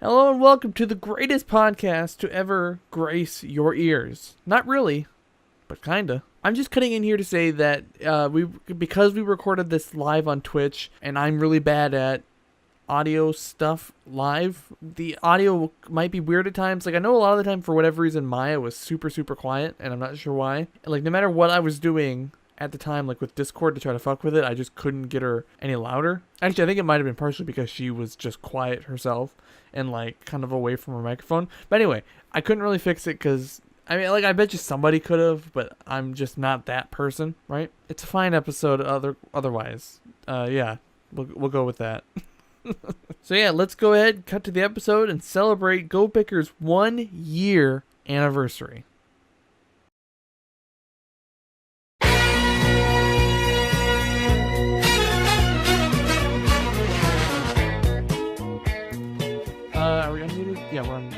Hello and welcome to the greatest podcast to ever grace your ears. Not really, but kinda. I'm just cutting in here to say that because we recorded this live on Twitch, and I'm really bad at audio stuff live, the audio might be weird at times. Like, I know a lot of the time, for whatever reason, Maya was super, super quiet, and I'm not sure why. Like, no matter what I was doing at the time, like with Discord to try to fuck with it, I just couldn't get her any louder. Actually, I think it might have been partially because she was just quiet herself and like kind of away from her microphone. But anyway, I couldn't really fix it because I mean, like, I bet you somebody could have, but I'm just not that person, right? It's a fine episode otherwise. Yeah, we'll go with that. So yeah, let's go ahead, cut to the episode, and celebrate GoBicker's 1 year anniversary. Are we unmuted? Yeah, we're on.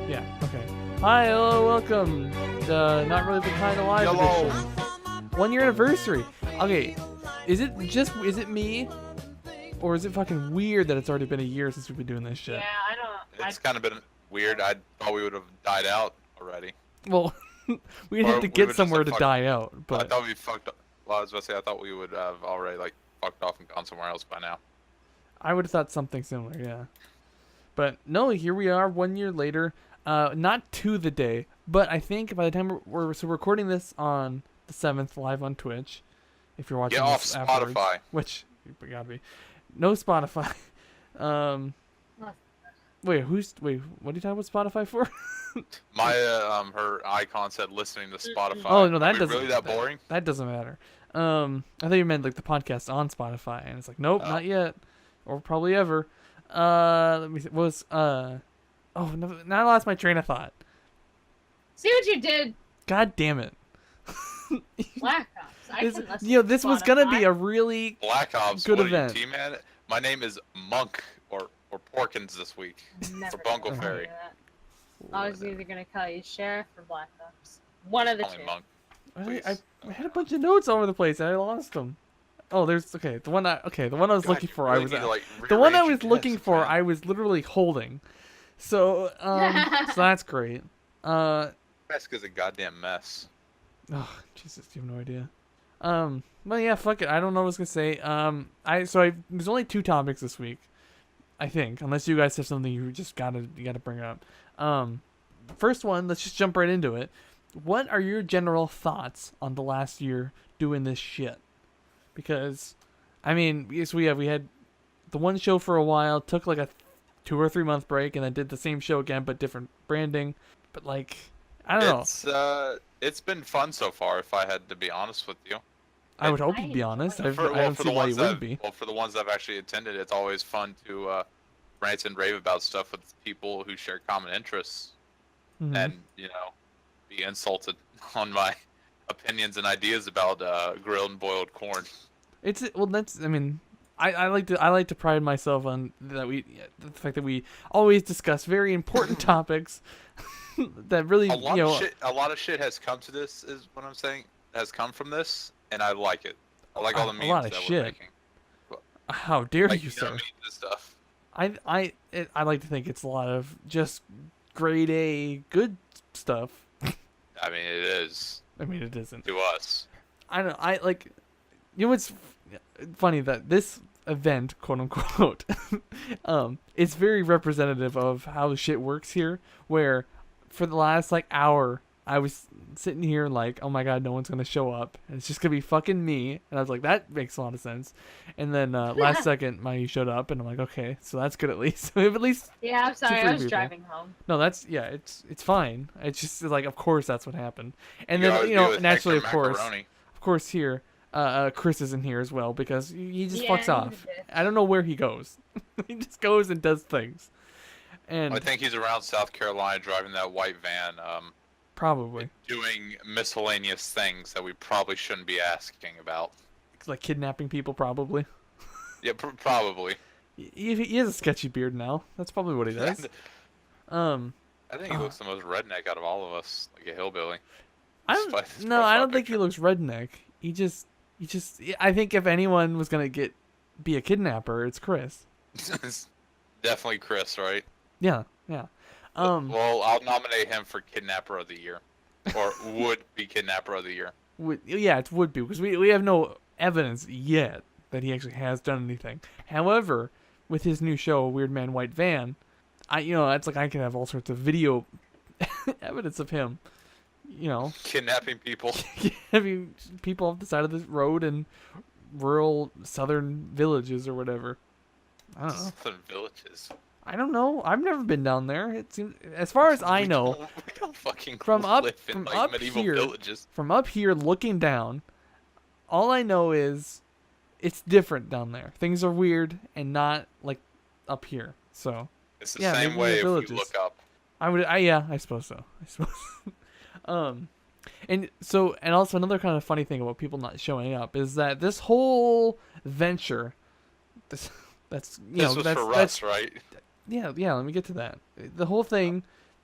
Yeah, okay. Hi, hello, welcome. Not really the kind of live edition. 1 year anniversary. Okay, is it me? Or is it fucking weird that it's already been a year since we've been doing this shit? Yeah, I don't. It's kind of been weird. I thought we would have died out already. Well, we'd have to get somewhere to die out. But I thought we fucked up. Well, I was about to say, I thought we would have already like fucked off and gone somewhere else by now. I would have thought something similar, yeah. But no, here we are 1 year later. Not to the day, but I think by the time we're recording this on the 7th live on Twitch, if you're watching this afterwards, Spotify. which you gotta be. No Spotify. Wait, what are you talking about Spotify for? Maya, her icon said listening to Spotify. Oh no, that doesn't. Really that boring? That doesn't matter. I thought you meant like the podcast on Spotify, and it's like, nope, not yet, or probably ever. Let me see. Oh no, now I lost my train of thought. See what you did. God damn it. Black Ops. This was gonna be a really Black Ops. good what event. Are you, T-Man? My name is Monk or Porkins this week for Bungle Fairy. I was either gonna call you Sheriff or Black Ops. One of the two. Monk. I had a bunch of notes all over the place and I lost them. Oh, there's the one I was looking for. Really the one I was looking for. I was literally holding. So so that's great. Desk is a goddamn mess. Oh Jesus, you have no idea. Well, yeah, fuck it. I don't know what I was gonna say. There's only 2 topics this week, I think, unless you guys have something you gotta bring up. First one, let's just jump right into it. What are your general thoughts on the last year doing this shit? Because, I mean, yes, we had the one show for a while, took like a 2 or 3 month break, and then did the same show again but different branding. But like, I don't know. It's been fun so far, if I had to be honest with you. I would hope you'd be honest. I don't see why you wouldn't be. Well, for the ones I've actually attended, it's always fun to rant and rave about stuff with people who share common interests, and be insulted on my opinions and ideas about grilled and boiled corn. I like to pride myself on the fact that we always discuss very important topics that really a lot of shit has come to this, is what I'm saying, has come from this, and I like it. I like all the memes that we're making. How dare you, sir? Memes and stuff. I like to think it's a lot of just grade A good stuff. I mean, it is. I mean, it isn't to us. I don't. I like. You know what's funny, that this event, quote unquote, it's very representative of how the shit works here. Where for the last like hour, I was sitting here like, oh my god, no one's gonna show up, and it's just gonna be fucking me. And I was like, that makes a lot of sense. And then last second, Maya showed up, and I'm like, okay, so that's good at least. We have at least. Yeah, I'm sorry, I was people driving home. No, it's fine. It's just like, of course that's what happened. And then naturally, of course here. Chris isn't here as well because he just fucks off. I don't know where he goes. He just goes and does things. And I think he's around South Carolina driving that white van. Probably. Doing miscellaneous things that we probably shouldn't be asking about. Like kidnapping people, probably. Yeah, probably. He has a sketchy beard now. That's probably what he does. I think he looks the most redneck out of all of us, like a hillbilly. I don't think he looks redneck. He just. I think if anyone was gonna be a kidnapper, it's Chris. Definitely Chris, right? Yeah, yeah. Um, Well, I'll nominate him for Kidnapper of the Year, or would be Kidnapper of the Year. yeah, it would be because we have no evidence yet that he actually has done anything. However, with his new show, Weird Man White Van, it's like I can have all sorts of video evidence of him. Kidnapping people. Having people off the side of the road in rural southern villages or whatever. I don't know. Southern villages. I don't know. I've never been down there. It seems, as far as I know, We don't fucking from up live in from like up medieval here, villages. from up here looking down, all I know is it's different down there. Things are weird and not like up here. So It's the yeah, same maybe way the if villages. you look up. I suppose so. I suppose. And also another kind of funny thing about people not showing up is that this whole venture, this that's you This know was that's for that's Russ, right? yeah, let me get to that. The whole thing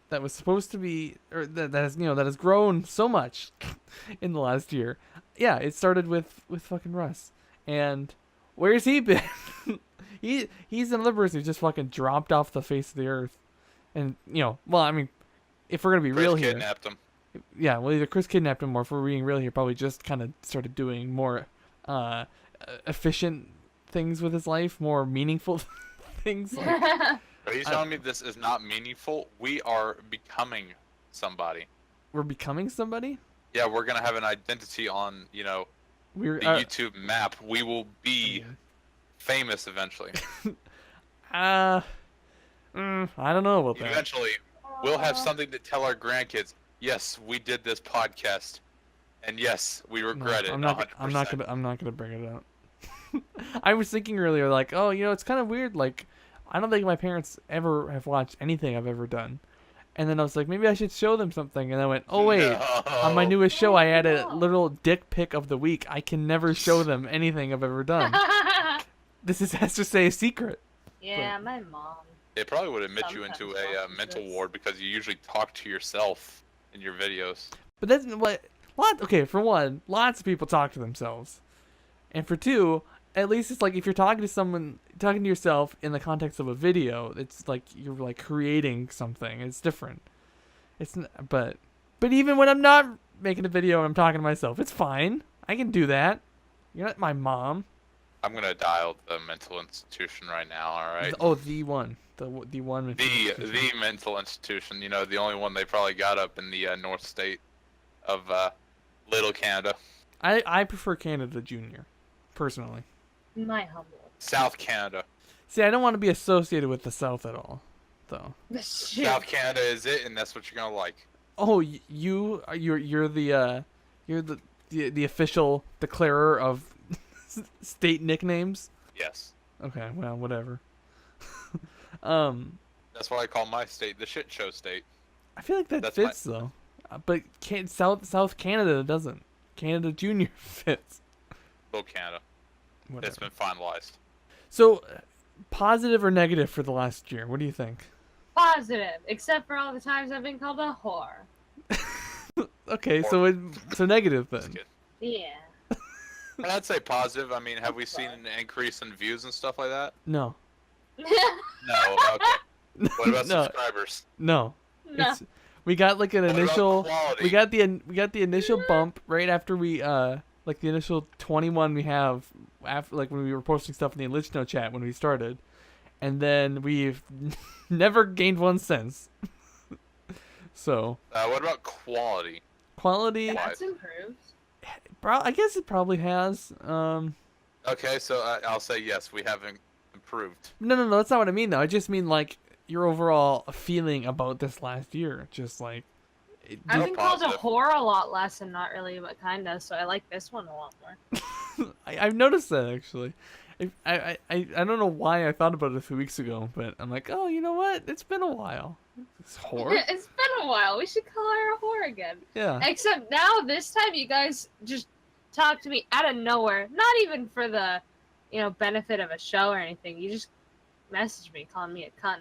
that was supposed to be, or that has grown so much in the last year. Yeah, it started with fucking Russ. And where's he been? He's another person who just fucking dropped off the face of the earth. And well, I mean, if we're gonna be Chris real here, kidnapped him. yeah, well, either Chris kidnapped him, or if we're being real here, probably just kind of started doing more efficient things with his life, more meaningful things. Like, Are you telling me this is not meaningful? We are becoming somebody. we're becoming somebody. Yeah, we're gonna have an identity on, We're the YouTube map. We will be famous eventually. I don't know about that. Eventually, we'll have something to tell our grandkids. Yes, we did this podcast, and yes, we regret it. I'm not 100%. gonna bring it up. I was thinking earlier, like, oh, it's kind of weird. Like, I don't think my parents ever have watched anything I've ever done. And then I was like, maybe I should show them something. And I went, oh wait, on my No. newest show, I added a little dick pic of the week. I can never show them anything I've ever done. Has to stay a secret. Yeah, my mom. It probably would admit you Sometimes into a watches mental this. ward because you usually talk to yourself in your videos. But that's what okay, for one, lots of people talk to themselves. And for two, at least it's like if you're talking to yourself in the context of a video, it's like you're like creating something. It's different. But even when I'm not making a video and I'm talking to myself, it's fine. I can do that. You're not my mom. I'm gonna dial the mental institution right now. All right. Oh, the one. The one. The mental institution. The only one they probably got up in the North State of Little Canada. I prefer Canada Junior, personally. My humble. South Canada. See, I don't want to be associated with the South at all, though. South Canada is it, and that's what you're gonna like. Oh, you're the official declarer of state nicknames. Yes. Okay, well, whatever. That's why I call my state the shit show state. I feel like that That's fits though, but South Canada doesn't. Canada Junior fits. Little Canada. Whatever. It's been finalized. So, positive or negative for the last year? What do you think? Positive, except for all the times I've been called a whore. Okay, so negative Just then. kidding. Yeah. And I'd say positive. I mean, have we seen an increase in views and stuff like that? No. No. Okay. What about No. subscribers? No. No. We got like an What about initial. quality? We got the initial bump right after we like the initial 21 we have after like when we were posting stuff in the Lichno chat when we started, and then we've never gained one since. So What about quality? quality, That's improved. I guess it probably has. Okay, so I'll say yes. We haven't improved. No, that's not what I mean though. I just mean like your overall feeling about this last year, just like. I've been called a positive. whore a lot less and not really, but kinda, so I like this one a lot more. I've noticed that actually. I don't know why I thought about it a few weeks ago, but I'm like, oh, you know what? It's been a while. It's whore. It's been a while. We should call her a whore again. Yeah. Except now, this time, you guys just talk to me out of nowhere. Not even for the, benefit of a show or anything. You just message me calling me a cunt.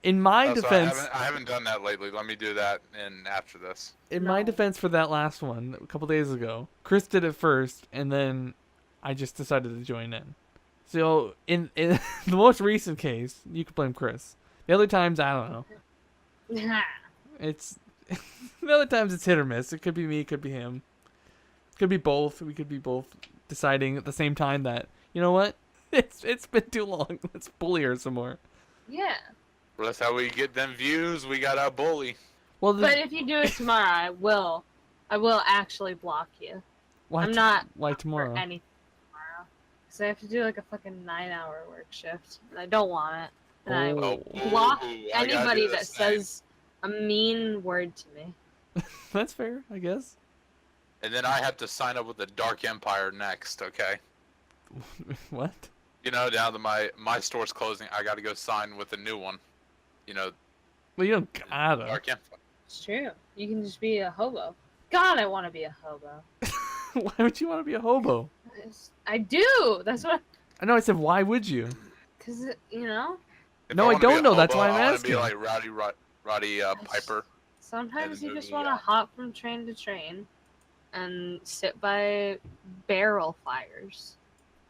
In my So defense, I haven't done that lately. Let me do that after this. in my No. defense for that last one a couple days ago, Chris did it first, and then I just decided to join in. So in the most recent case, you could blame Chris The other times, I don't know. It's the other times it's hit or miss. It could be me, it could be him. It could be both. We could be both deciding at the same time that, you know what? It's been too long. Let's bully her some more. Yeah. Well, that's how we get them views. We got our bully. Well, But if you do it tomorrow, I will actually block you. why I'm not why up tomorrow? for anything tomorrow. Because I have to do like a fucking 9-hour work shift. And I don't want it. And I Oh. block Ooh, I gotta anybody do the that same. says a mean word to me. That's fair, I guess. And then I have to sign up with the Dark Empire next, okay? What? You know, now that my store's closing, I gotta go sign with a new one. You know, Well, you don't gotta. Dark Empire. It's true. You can just be a hobo. God, I want to be a hobo. Why would you want to be a hobo? I do. That's what. I know. I said, why would you? Cause you know. If No, I wanna be don't a know, that's hobo, why I'm I wanna asking. be like Roddy Piper. Sometimes in you the just movie, want to hop from train to train, and sit by barrel fires.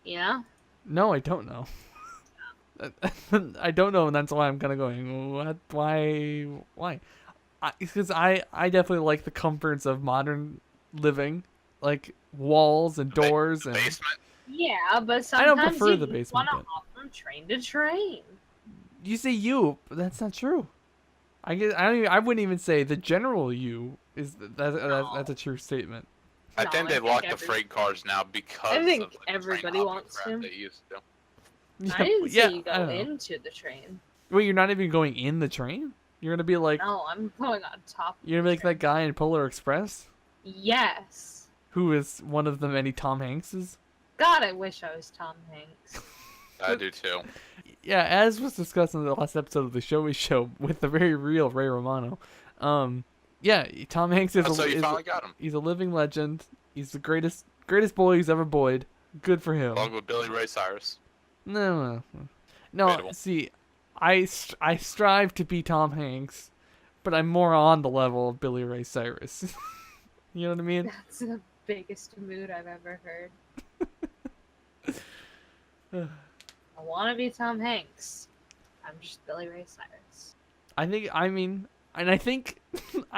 You know. No, I don't know. I don't know, and that's why I'm kind of going, what? Why? Because I definitely like the comforts of modern living, like walls and doors The and. basement. Yeah, but I don't sometimes prefer you the basement, want to but- hop from train to train. You say you, but that's not true. I guess I wouldn't even say the general you is that's a true statement. I No, think they lock the every- freight cars now because I think of the everybody train hopping wants crap to. they used to. I didn't yeah, say you I go don't know. into the train. Wait, you're not even going in the train? You're gonna be like No, I'm going on top. Of you're gonna be the like train. that guy in Polar Express, Yes. who is one of the many Tom Hankses. God, I wish I was Tom Hanks. I do too. Yeah, as was discussed in the last episode of the Show with the very real Ray Romano. Yeah, Tom Hanks is, Oh, so you is finally got him. he's a living legend. He's the greatest boy who's ever boyed. Good for him. Along with Billy Ray Cyrus. No. Debatable. See, I strive to be Tom Hanks, but I'm more on the level of Billy Ray Cyrus. You know what I mean? That's the biggest mood I've ever heard. I want to be Tom Hanks. I'm just Billy Ray Cyrus. I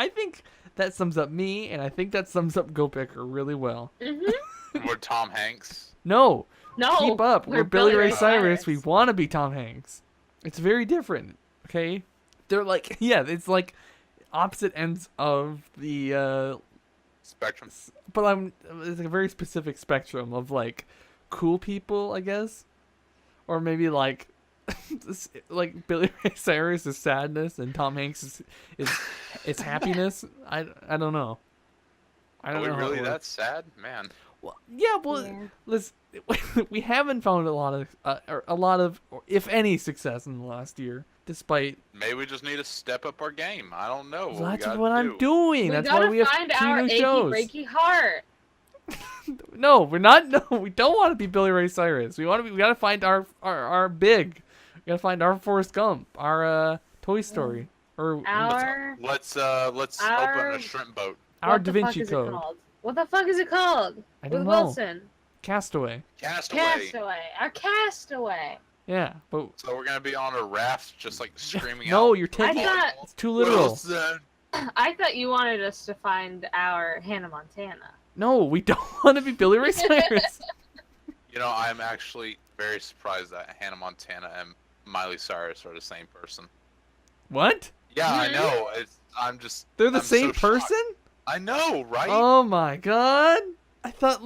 think that sums up me, and I think that sums up GoBicker really well. Mm-hmm. We're Tom Hanks. No, No, keep up. We're Billy Ray Cyrus. We Cyrus. want to be Tom Hanks. It's very different. Okay, they're like it's like opposite ends of the Spectrum. but it's a very specific spectrum of like cool people, I guess, or maybe like like Billy Ray Cyrus is sadness and Tom Hanks is happiness. I don't know. I Are don't we know. how it really works. that sad? Man. Well, yeah, well, Yeah. listen, we haven't found a lot of, if any, success in the last year, despite. Maybe we just need to step up our game. I don't know. Well, we that's gotta what I'm do. doing. We That's gotta why we have find 2 our new achy shows. breaky heart. No, we're not. No, we don't want to be Billy Ray Cyrus. We gotta find our big. We gotta find our Forrest Gump, our Toy Story, or Our Let's open a shrimp boat. our what Da the fuck Vinci is it Code. called? What the fuck is it called? I With don't know. Wilson. Castaway. Castaway. Castaway. Our Castaway. Yeah, but So we're gonna be on a raft, just like screaming out. no, you're taking I thought- it's too literal. Wilson. I thought you wanted us to find our Hannah Montana. No, we don't want to be Billy Ray Cyrus. You know, I'm actually very surprised that Hannah Montana and Miley Cyrus are the same person. What? Yeah, I Mhm. know. They're the I'm same so shocked. person? I know, right? Oh my god! I thought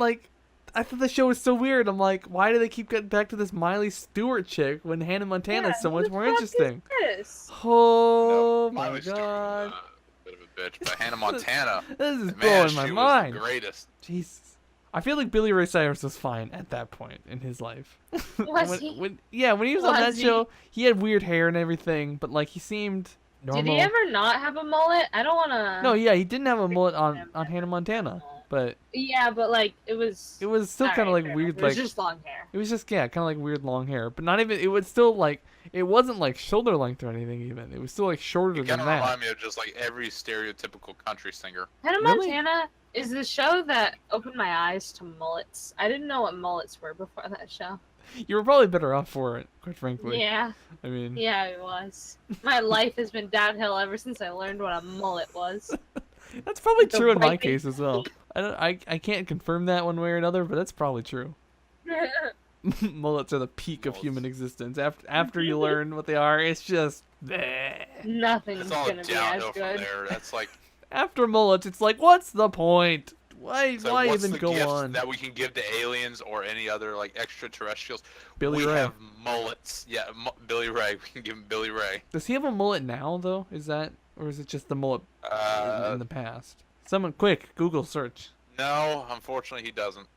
the show was so weird. I'm like, why do they keep getting back to this Miley Stewart chick when Hannah Montana is so who much the more fuck interesting? This? Oh No, my Miley Stewart god! was a bit of a bitch, but Hannah Montana, This is man, blowing she my was mind. the greatest. Jesus. I feel like Billy Ray Cyrus was fine at that point in his life. Was when, he? when he was on that Was he? show, he had weird hair and everything, but like he seemed normal. Did he ever not have a mullet? I don't want to. No, yeah, he didn't have a mullet on him. Hannah Montana, but Yeah, but like it was. it was still kind of Alright, like fair weird, enough. It was like just long hair. it was just kind of like weird long hair, but not even. It was still like it wasn't like shoulder length or anything. Even it was still like shorter You than kind of that. remind me of just like every stereotypical country singer. Hannah Really? Montana is the show that opened my eyes to mullets. I didn't know what mullets were before that show. You were probably better off for it, quite frankly. Yeah, I mean, yeah, it was. My life has been downhill ever since I learned what a mullet was. that's probably The true in my right thing- case as well. I can't confirm that one way or another, but that's probably true. Mullets are the peak of human existence. After you learn what they are, it's just bleh. Nothing's It's all gonna be as downhill from good. there. That's like, After mullets, it's like, what's the point? Why so why what's even the go gift on? that we can give to aliens or any other like extraterrestrials? Billy we Ray. have mullets. Yeah, Billy Ray. We can give him Billy Ray. Does he have a mullet now though? Is that, or is it just the mullet in the past? Someone quick Google search. No, unfortunately, he doesn't.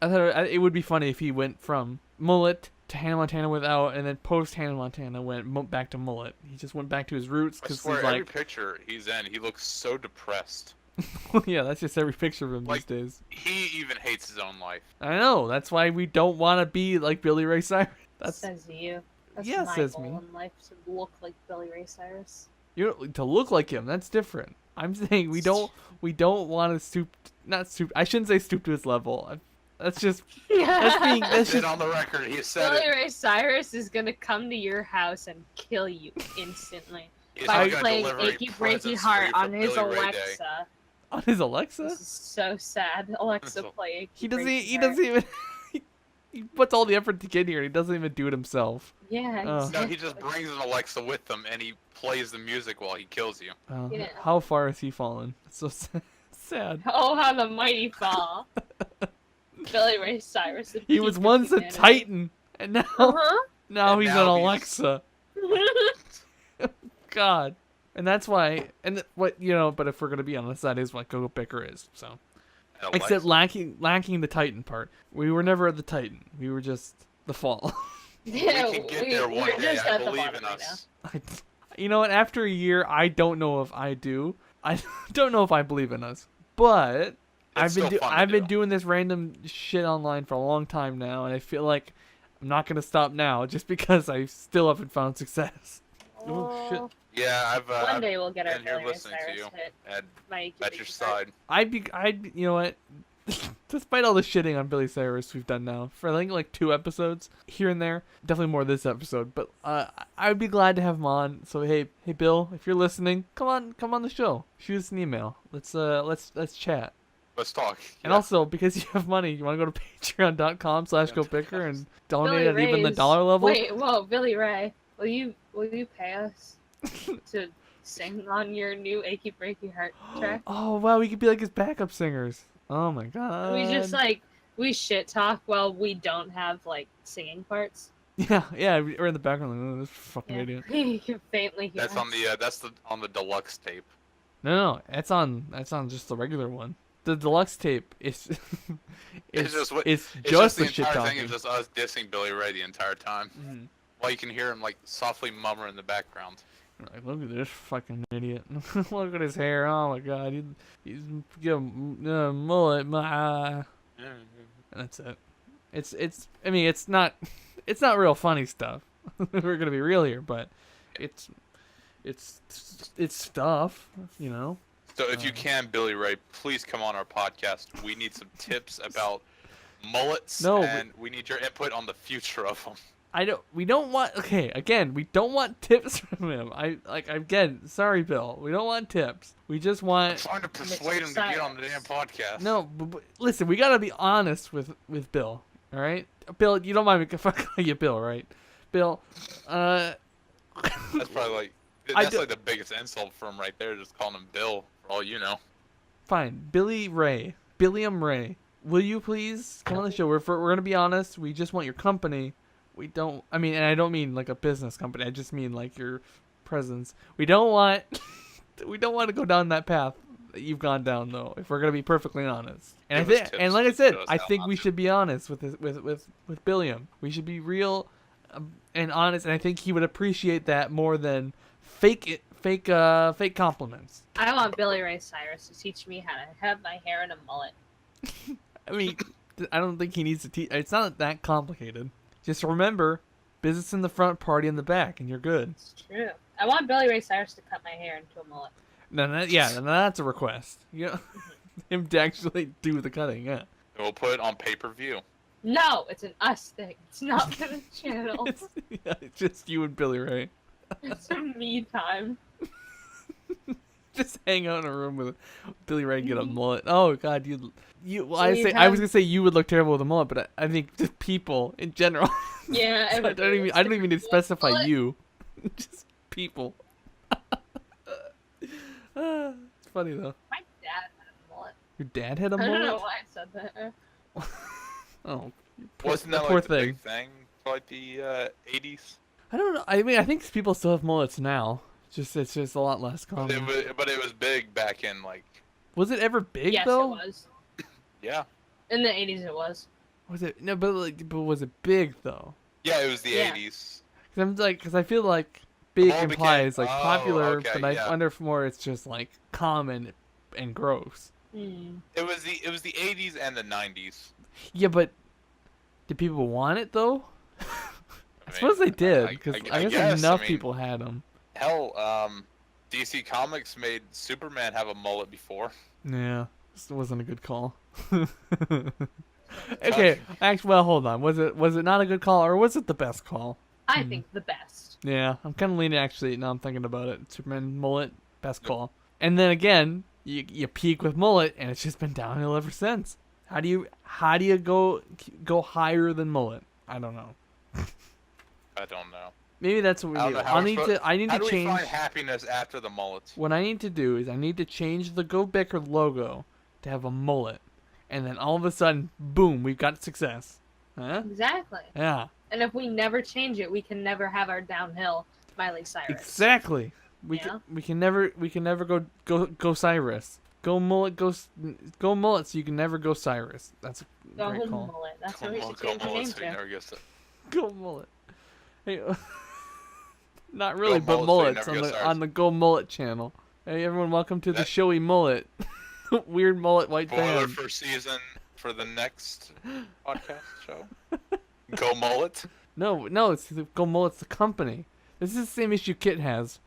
I thought it would be funny if he went from mullet to Hannah Montana without, and then post Hannah Montana went back to mullet. He just went back to his roots I because swear, he's every like, picture he's in, he looks so depressed. yeah, that's just every picture of him Like- these days. He even hates his own life. I know. That's why we don't want to be like Billy Ray Cyrus. That's Says you. That's Yeah, my says goal me. in life, to look like Billy Ray Cyrus. to look like him. That's different. I'm saying we don't want to stoop. Not stoop. I shouldn't say stoop to his level. That's just that's being that's That's it just on the record. He said Billy it. Ray Cyrus is gonna come to your house and kill you instantly He's by not gonna playing deliver any Achy Breaky presents for Heart you for on his Billy Ray Day. Alexa. on his Alexa. This is so sad. Alexa, So- play Achy He doesn't. Breaky He Heart. doesn't even. He puts all the effort to get here. And he doesn't even do it himself. Yeah. Oh. No, he just brings an Alexa with him, and he plays the music while he kills you. Yeah. How far has he fallen? It's so sad. Oh, how the mighty fall. Billy Ray Cyrus. the He peak was of once a humanity. Titan, and now Uh-huh. now And he's now an he's- Alexa. God, and that's why. And what but if we're gonna be honest, that is what GoBicker is. So, An except Alexa. lacking the Titan part. We were never the Titan. We were just the fall. Yeah, We can get there one we're day. just I at the believe bottom in right us. You know what? After a year, I don't know if I do. I don't know if I believe in us, but I've still fun to I've been do. doing this random shit online for a long time now, and I feel like I'm not gonna stop now just because I still haven't found success. now. Oh, shit. Yeah, I've One day we'll get our been here Billy Ray listening to Cyrus you. hit. and My Achy at your Breaky Heart. side. I'd you know what? Despite all the shitting on Billy Cyrus we've done now for I think like 2 episodes here and there, definitely more this episode. But I would be glad to have him on. So hey Bill, if you're listening, come on the show. Shoot us an email. Let's chat. Let's talk. And Yeah. also, because you have money, you want to go to patreon.com/GoBicker and donate Billy at even the Ray's- dollar level. Wait, whoa, Billy Ray, will you pay us to sing on your new Achy Breaky Heart track? Oh wow, we could be like his backup singers. Oh my god. We just we shit talk while we don't have like singing parts. yeah, we're in the background like, oh, this fucking Yeah. idiot. You can faintly hear. That's on us. the on the deluxe tape. No, that's on just the regular one. The deluxe tape is It's just what- it's It's just the the shit entire talking. thing is just us dissing Billy Ray the entire time. Mhm. While you can hear him like softly murmur in the background. Like, look at this fucking idiot. Look at his hair. Oh my god. He's got a mullet. And that's it. It's. I mean, it's not real funny stuff. We're gonna be real here, but it's stuff. You know. So if you can, Billy Ray, please come on our podcast. We need some tips about mullets, No, and we need your input on the future of them. We don't want. Okay, again, we don't want tips from him. Again, sorry, Bill. We don't want tips. We just I'm want. trying to persuade him to get on the damn podcast. No, but listen, we gotta be honest with Bill. All right, Bill, you don't mind me calling you Bill, right? Bill, That's probably like I that's do- like the biggest insult for him right there, just calling him Bill for all you know. fine, Billy Ray, Billiam Ray. Will you please come on the show? We're gonna be honest. We just want your company. We don't. I mean, and I don't mean like a business company. I just mean like your presence. We don't want. We don't want to go down that path that you've gone down, though. If we're gonna be perfectly honest, and Give I us think, tips. and like I said, Show us I how think not we to. should be honest with Billiam. We should be real and honest, and I think he would appreciate that more than fake compliments. I want Billy Ray Cyrus to teach me how to have my hair in a mullet. I mean, I don't think he needs to teach. It's not that complicated. Just remember, business in the front, party in the back, and you're good. It's true. I want Billy Ray Cyrus to cut my hair into a mullet. Then that's a request. You know, him to actually do the cutting. Yeah. And we'll put it on pay-per-view. No, it's an us thing. It's not for the channel. It's just you and Billy Ray. It's a me time. Just hang out in a room with Billy Ray and get a mullet. Oh God, well, So I was gonna say you would look terrible with a mullet, but I think just people in general. Yeah, So I don't even need to specify mullet. you. Just people. It's funny though. My dad had a mullet. Your dad had a I don't know mullet? why I said that. Oh, Wasn't that poor like the thing. big thing for like the 80s? I don't know. I mean, I think people still have mullets now. It's just a lot less But common. it was big back in like. Was it ever big Yes, though? it was. Yeah. In the 80s, it was. Was it no? But was it big though? Yeah, it was the Yeah. 80s. Because I feel like big Mullet implies became- like oh, popular, okay, but I yeah. wonder if more it's just like common and gross. Hmm. It was the 80s and the 90s. Yeah, but did people want it though? I mean, suppose they did, because I guess guess, enough I mean, people had them. Hell, DC Comics made Superman have a mullet before. Yeah, this wasn't a good call. Okay, actually, well, hold on. Was it not a good call, or was it the best call? I think the best. Yeah, I'm kind of leaning. Actually, now I'm thinking about it. Superman mullet, best call. And then again, you peak with mullet, and it's just been downhill ever since. How do you go higher than mullet? I don't know. I don't know. Maybe that's what we I don't do. know how I need How to do change. we find happiness after the mullet? What I need to do is I need to change the GoBicker logo to have a mullet, and then all of a sudden, boom, we've got success. Huh? Exactly. Yeah. And if we never change it, we can never have our downhill Miley Cyrus. Exactly. We Yeah. can never go Cyrus. Go mullet, go mullet, so you can never go Cyrus. That's a Go great call. mullet. That's what we should change our name to. Go mullet. Hey, not really, Go but mullet, mullets so you never go Cyrus. on the Go Mullet channel. Hey everyone, welcome to the That- showy mullet. Weird mullet white Spoiler band. for season for the next podcast show. Go mullet. No, it's Go Mullet's the company. This is the same issue Kit has,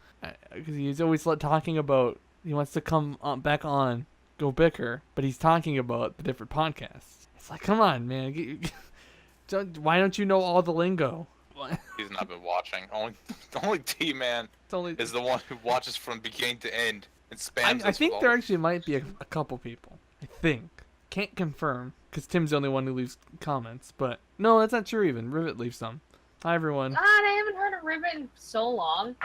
because he's always talking about he wants to come back on Go Bicker, but he's talking about the different podcasts. It's like, come on, man, why don't you know all the lingo? He's not been watching. Only T-Man It's only. is the one who watches from beginning to end and spams. I us think with there all- actually might be a couple people. I think. Can't confirm, because Tim's the only one who leaves comments. But no, that's not true even. Rivet leaves some. Hi, everyone. God, I haven't heard of Ribbon in so long.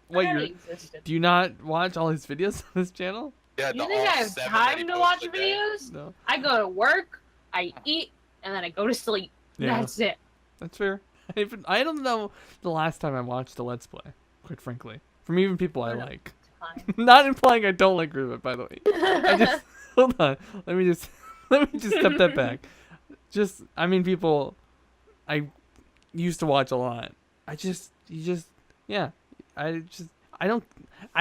Wait, I you're, existed. do you not watch all his videos on this channel? Yeah, You the think all I have 7 that time he to posts watch a day. videos? No. I go to work, I eat, and then I go to sleep. Yeah, That's it. that's fair. I don't know the last time I watched a Let's Play, quite frankly. From even people I Yeah. like. Fine. Not implying I don't like Rivet, by the way. I just hold on. Let me just step that back. I mean, people I used to watch a lot. I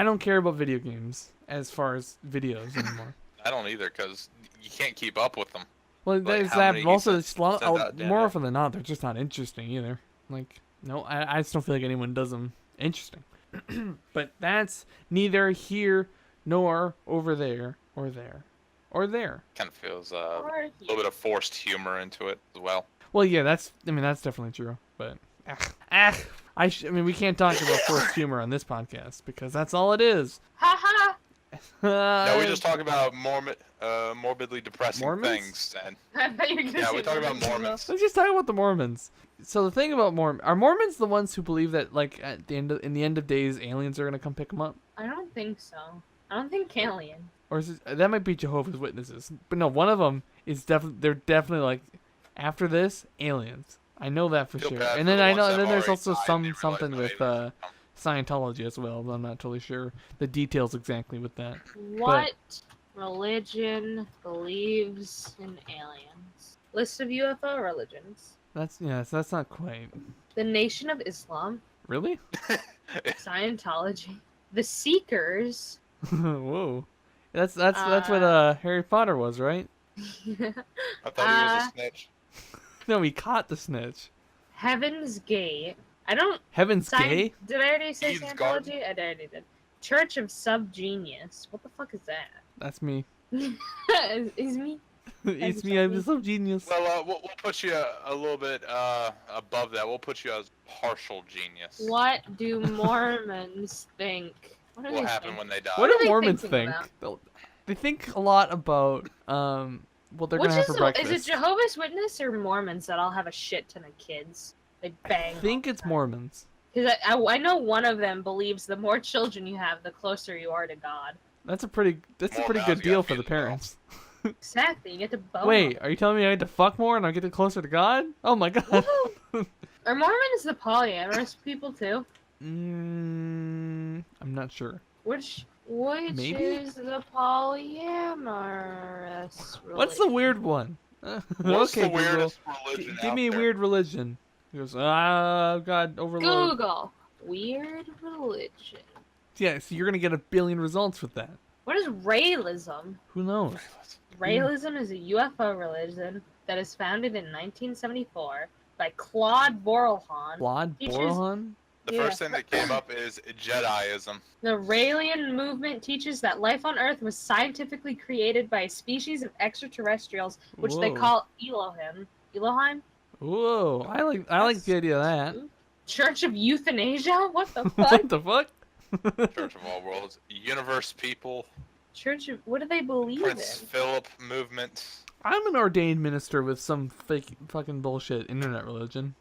don't care about video games as far as videos anymore. I don't either, because you can't keep up with them. Well, Like, there's how that. many But also, he it's sent out, yeah, more yeah. often than not, they're just not interesting either. Like, no, I just don't feel like anyone does them interesting. But that's neither here nor over there or there or there. Kind of feels Or a little bit of forced humor into it as well. Well, yeah, that's definitely true. But I mean, we can't talk about forced humor on this podcast because that's all it is. Haha. No, we just talk about morbidly depressing Mormons? things. And I thought you were gonna yeah, say we talk about Mormons. Mormons. Let's just talk about the Mormons. So the thing about are Mormons the ones who believe that like at the in the end of days aliens are gonna come pick them up? I don't think so. I don't think alien. Or is it, that might be Jehovah's Witnesses. But no, one of them is definitely they're definitely like after this aliens. I know that for Feel sure. bad And for then the I ones know that and then have there's already also died and they realize something no with aliens come. Scientology as well. I'm not totally sure the details exactly with that. What religion believes in aliens? List of UFO religions. That's not quite. The Nation of Islam, Really? Scientology, the Seekers. Whoa. That's what Harry Potter was, right? I thought he was a snitch. No, he caught the snitch. Heaven's Gate. I don't. Heaven's Gay? Did I already say Eve's Scientology? Garden. I already did. Church of Subgenius. What the fuck is that? That's me. Is me? It's me, I'm the sub-genius. Well, we'll put you a little bit above that. We'll put you as partial genius. What do Mormons think? What do What they happened think? when they died? What are do they Mormons thinking think? about? They think a lot about what they're Which gonna have for breakfast. is it Jehovah's Witness or Mormons that all have a shit ton of kids? They bang. I think all it's the time. Mormons. Because I know one of them believes the more children you have, the closer you are to God. That's a pretty More good mouths you deal gotta for the feed as well. parents. Exactly, you get to bone Wait, are you telling me I had to fuck more and I get closer to God? Oh my god. Woohoo! Are Mormons the polyamorous people too? I'm not sure. Which Maybe? is the polyamorous religion? What's the weird one? What's Okay, the Google. weirdest religion Give out me a there? weird religion. He goes, God, overload. Google. Weird religion. Yeah, so you're gonna get a billion results with that. What is Raelism? Who knows? Raelism is a UFO religion that is founded in 1974 by Claude Borelhan. Claude Teaches- Borelhan? The Yeah. first thing that came up is Jediism. The Raelian movement teaches that life on Earth was scientifically created by a species of extraterrestrials, which they Whoa. call Elohim. Elohim? Whoa, I like the idea of that. Church of Euthanasia? What the fuck? What the fuck? Church of All Worlds. Universe People. Church of... What do they believe Prince in? Philip Movement. I'm an ordained minister with some fake fucking bullshit internet religion.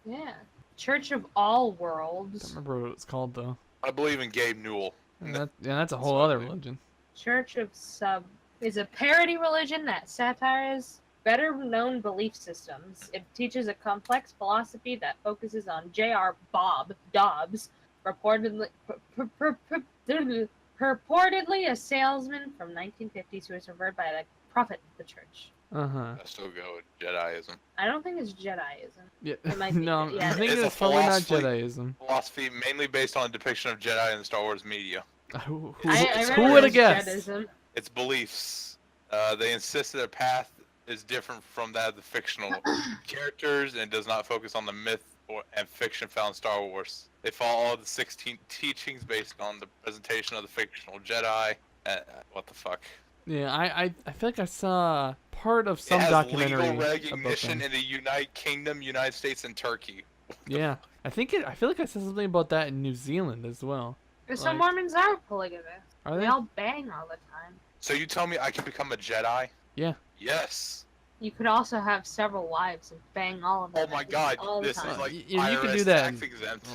Yeah. Church of All Don't Worlds. remember what it's called though. I believe in Gabe Newell. And that's a whole other religion. Church of Sub is a parody religion that satirizes better known belief systems. It teaches a complex philosophy that focuses on J.R. Bob Dobbs, reportedly a salesman from 1950s who was revered by the prophet of the church. Uh-huh. I still go with Jediism. I don't think it's Jediism. Yeah. It might be- No, yeah, I think it's a it's probably not philosophy. Jediism. Philosophy mainly based on a depiction of Jedi in the Star Wars media. Who I who remember would it have was guessed? Jedism. Its beliefs. They insist that their path is different from that of the fictional characters and does not focus on the myth and fiction found in Star Wars. They follow all the 16 teachings based on the presentation of the fictional Jedi. What the fuck? Yeah, I feel like I saw part of some it has documentary legal about recognition them. in the United Kingdom, United States, and Turkey. Yeah, I feel like I saw something about that in New Zealand as well. Some Like- Mormons are polygamous. Are They they? all bang all the time. So you tell me I can become a Jedi? Yeah. Yes. You could also have several wives and bang all of them. Oh my at god, all the this time. is like You IRS can do that tax exempt.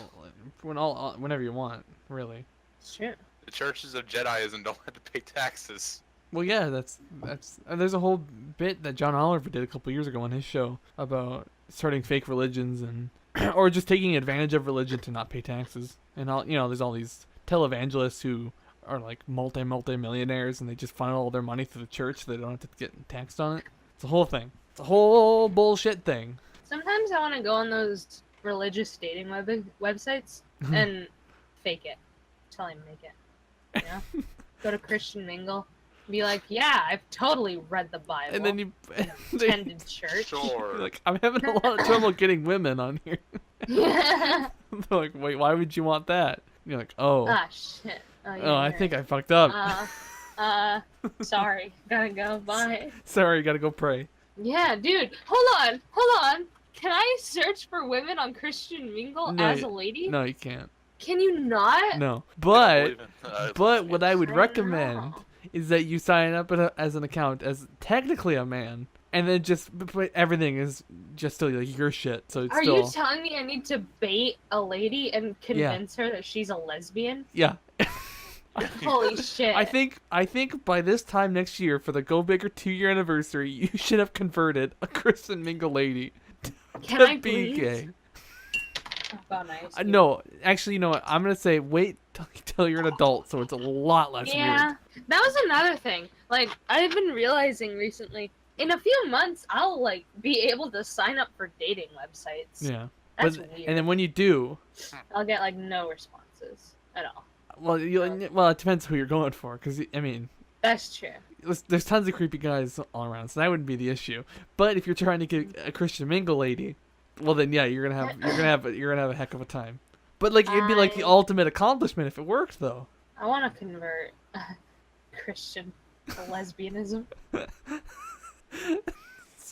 whenever you want, really. It's true. The churches of Jediism don't have to pay taxes. Well, yeah, that's there's a whole bit that John Oliver did a couple years ago on his show about starting fake religions and or just taking advantage of religion to not pay taxes. And all there's all these televangelists who are like multi-millionaires and they just funnel all their money through the church so they don't have to get taxed on it. It's a whole thing. It's a whole bullshit thing. Sometimes I want to go on those religious dating websites and fake it. Tell him to make it. You know? Go to Christian Mingle. Be like, yeah, I've totally read the Bible. And then you attended church. Sure. like, I'm having a lot of trouble getting women on here. Yeah. They're like, wait, why would you want that? And you're like, oh, Ah, shit. Oh, oh, I think I fucked up. Sorry. Gotta go. Bye. Sorry, gotta go pray. Yeah, dude. Hold on. Can I search for women on Christian Mingle No, as a lady? No, you can't. Can you not? No, I but don't believe in, but what I would I recommend know. is that you sign up as an account as technically a man, and then but everything is just still like your shit. So it's Are still you telling me I need to bait a lady and convince her that she's a lesbian? yeah. Holy shit. I think by this time next year for the GoBicker 2-year anniversary, you should have converted a Christian Mingle lady Can to I be please? gay. Oh, nice. No, actually, you know what? I'm gonna say wait till you're an adult, so it's a lot less Yeah, weird. that was another thing. Like, I've been realizing recently, in a few months, I'll, like, be able to sign up for dating websites. Yeah. That's But- weird. And then when you do, I'll get, like, no responses at all. well, it depends who you're going for, because I mean, That's true. there's tons of creepy guys all around, so that wouldn't be the issue. But if you're trying to get a Christian Mingle lady, well then yeah, you're gonna have a heck of a time. But like it'd be like the I- ultimate accomplishment if it worked, though. I want to convert Christian to lesbianism.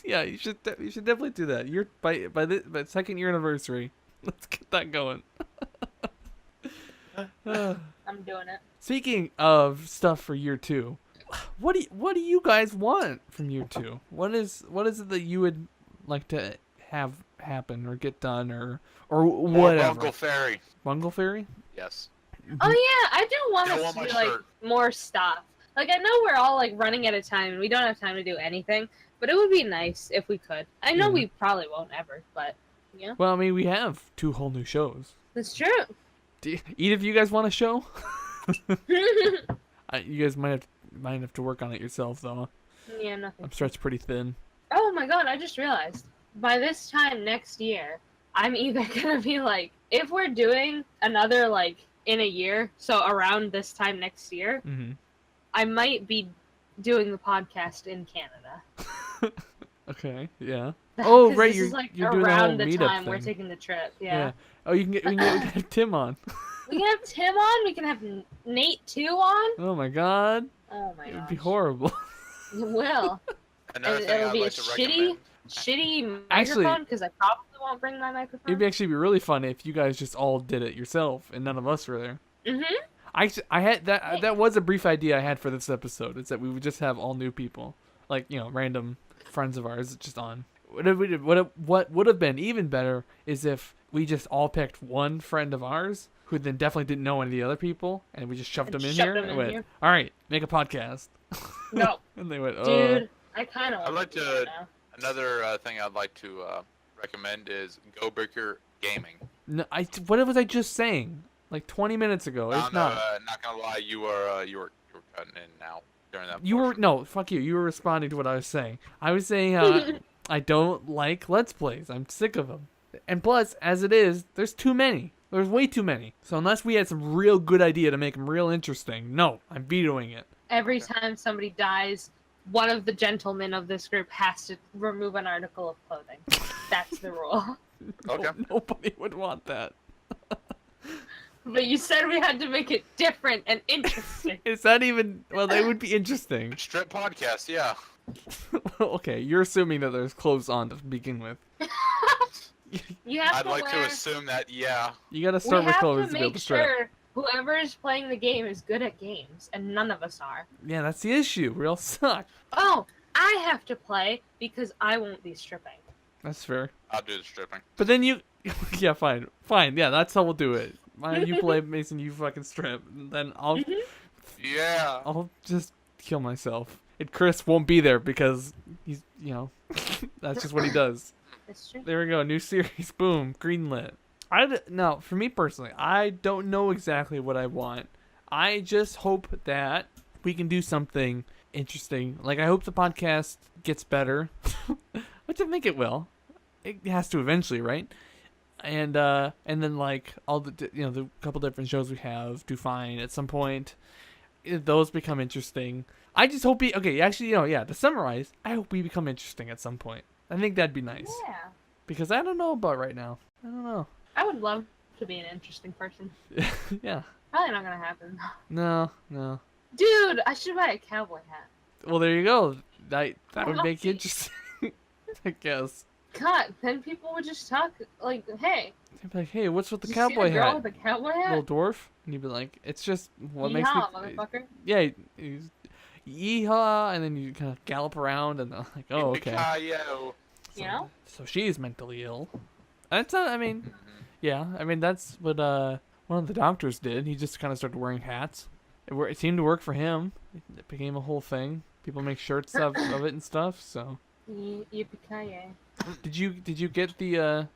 Yeah, you should definitely do that. You're by second year anniversary. Let's get that going. I'm doing it. Speaking of stuff for year 2, what do you guys want from year 2? What is it that you would like to have happen or get done or whatever? Bungle Fairy. Bungle Fairy? Yes. Oh yeah, I do want I us want to my do like shirt. more stuff. Like I know we're all like running out of time and we don't have time to do anything, but it would be nice if we could. I know Yeah. we probably won't ever, but yeah, Well, I mean, we have 2 whole new shows. that's true. Either of you guys want a show? Yeah, You guys might have to work on it yourself though. nothing. I'm stretched pretty thin. Oh my god, I just realized. By this time next year, I'm either gonna be like, if we're doing another like in a year, so around this time next year, Mm-hmm. I might be doing the podcast in Canada. Okay. Yeah. Oh, 'Cause right, This you're- is like you're doing the whole around the meetup time we're thing. taking the trip. Yeah. Yeah. Oh, we can get Tim on. We can have Tim on. We can have Nate too on. Oh my God. Oh my It would gosh. be horrible. It will. Another And thing it'll I'd be like a to shitty recommend. Actually- microphone because I probably won't bring my microphone. It'd actually be really fun if you guys just all did it yourself and none of us were there. Mhm. I had that was a brief idea I had for this episode. Is that we would just have all new people, like random friends of ours, just on. What would have been even better is if we just all picked one friend of ours who then definitely didn't know any of the other people, and we just shoved them in here and went, here. "All right, make a podcast." No, And they went, dude, I kind of. I'd like to- Another thing I'd like to recommend is GoBicker Gaming. No, what was I just saying? Like 20 minutes ago. It's not. Not gonna lie, you were cutting in now during that. You were portion. no, fuck you. You were responding to what I was saying. I was saying I don't like Let's Plays. I'm sick of them. And plus, as it is, there's too many. There's way too many. So unless we had some real good idea to make them real interesting, no, I'm vetoing it. Every time somebody dies, one of the gentlemen of this group has to remove an article of clothing. That's the rule. Okay. Nobody would want that. But you said we had to make it different and interesting. Is that even? Well, they would be interesting. Strip podcast, yeah. Okay, you're assuming that there's clothes on to begin with. You have I'd to like wear... to assume that, yeah. You gotta We start with have clothes to to be able make to strip. sure whoever is playing the game is good at games, and none of us are. Yeah, that's the issue. We all suck. Oh, I have to play because I won't be stripping. That's fair. I'll do the stripping. But then you, yeah, fine. Yeah, that's how we'll do it. You play Mason, you fucking strip. And then Yeah. I'll just kill myself. And Chris won't be there because he's, that's just what he does. That's true. There we go, new series, boom, greenlit. No, for me personally, I don't know exactly what I want. I just hope that we can do something interesting. Like, I hope the podcast gets better, which I think it will. It has to eventually, right? And then like all the the couple different shows we have do fine at some point. Those become interesting. I just hope to summarize, I hope we become interesting at some point. I think that'd be nice. Yeah. Because I don't know about right now. I don't know. I would love to be an interesting person. Yeah. Probably not gonna happen. No. Dude, I should buy a cowboy hat. Well, there you go. That would make it interesting. I guess. God, then people would just talk like, "Hey, They'd be like, hey, what's with the did you see cowboy the girl hat? with the cowboy hat? Little dwarf? And you'd be like, it's just what makes me... Yeehaw, motherfucker." Yeah, he's yeehaw, and then you kind of gallop around, and they're like, oh, okay. Yippee-ki-yo. You know? So she's mentally ill. That's not, I mean, yeah, I mean, that's what one of the doctors did. He just kind of started wearing hats. It seemed to work for him. It became a whole thing. People make shirts of it and stuff, so. Yippee-ki-yay. Did you get the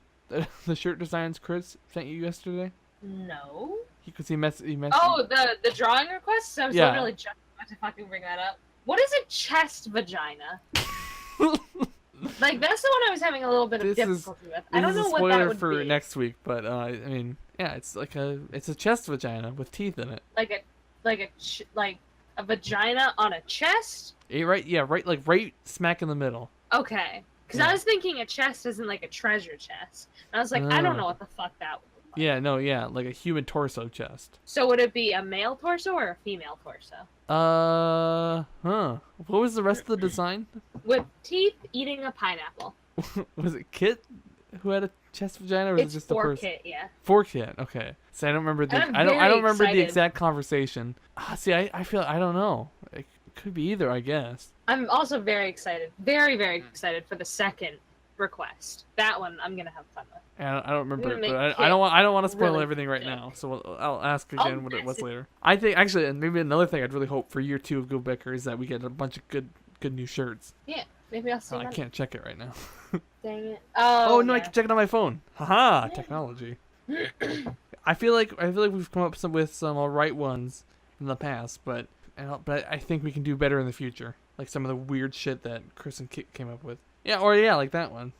shirt designs Chris sent you yesterday? No. Because he messed. Oh, the drawing requests? I was Yeah. literally just about to fucking bring that up. What is a chest vagina? Like, that's the one I was having a little bit of This is- difficulty with. I don't This is know a what that spoiler would for be. next week, but I mean, yeah, it's a chest vagina with teeth in it. Like a vagina on a chest? Right smack in the middle. Okay. Because Yeah. I was thinking a chest isn't like a treasure chest. And I was like, I don't Oh. know what the fuck that would look like. Yeah, no, yeah, like a human torso chest. So would it be a male torso or a female torso? What was the rest of the design? with teeth eating a pineapple. Was it Kit who had a chest vagina, or was It's it just the person? 4Kit, yeah. 4Kit. Okay. So I don't remember the. I'm I don't very remember the excited. exact conversation. See, I feel I don't know. It could be either, I guess. I'm also very excited, very, very excited for the second request. That one I'm gonna have fun with. I don't remember gonna it, make but I don't want. I don't want to spoil really everything right good. now. So I'll ask I'll again what it was message- later. I think actually, and maybe another thing I'd really hope for year 2 of GoBicker is that we get a bunch of good new shirts. Yeah, maybe I'll see. Oh, I can't check it right now. Dang it. Oh no, I yeah. can check it on my phone. Haha, Yeah. technology. I feel like we've come up with some alright ones in the past, but I think we can do better in the future. Like some of the weird shit that Chris and Kit came up with. Yeah, like that one.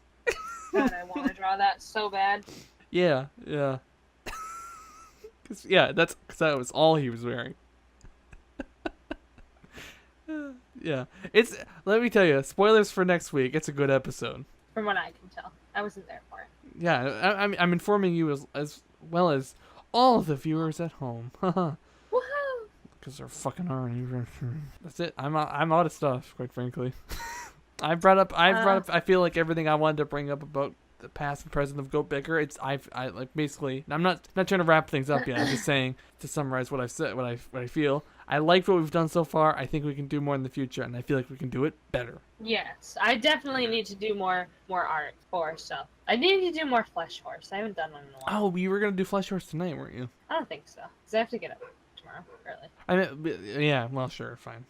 God, I want to draw that so bad. Yeah. That's because that was all he was wearing. Yeah, let me tell you, spoilers for next week. It's a good episode. From what I can tell, I wasn't there for it. Yeah, I'm informing you as well as all of the viewers at home. Woohoo! Because there fucking aren't. That's it. I'm out of stuff, quite frankly. I've brought up. I feel like everything I wanted to bring up about the past and present of GoBicker. I like basically. I'm not trying to wrap things up yet. I'm just saying to summarize what I've said, what I feel. I like what we've done so far. I think we can do more in the future, and I feel like we can do it better. Yes, I definitely need to do more art for stuff. I need to do more Flesh Horse. I haven't done one in a while. Oh, you were gonna do Flesh Horse tonight, weren't you? I don't think so, because I have to get up tomorrow early. I mean, yeah. Well, sure, fine.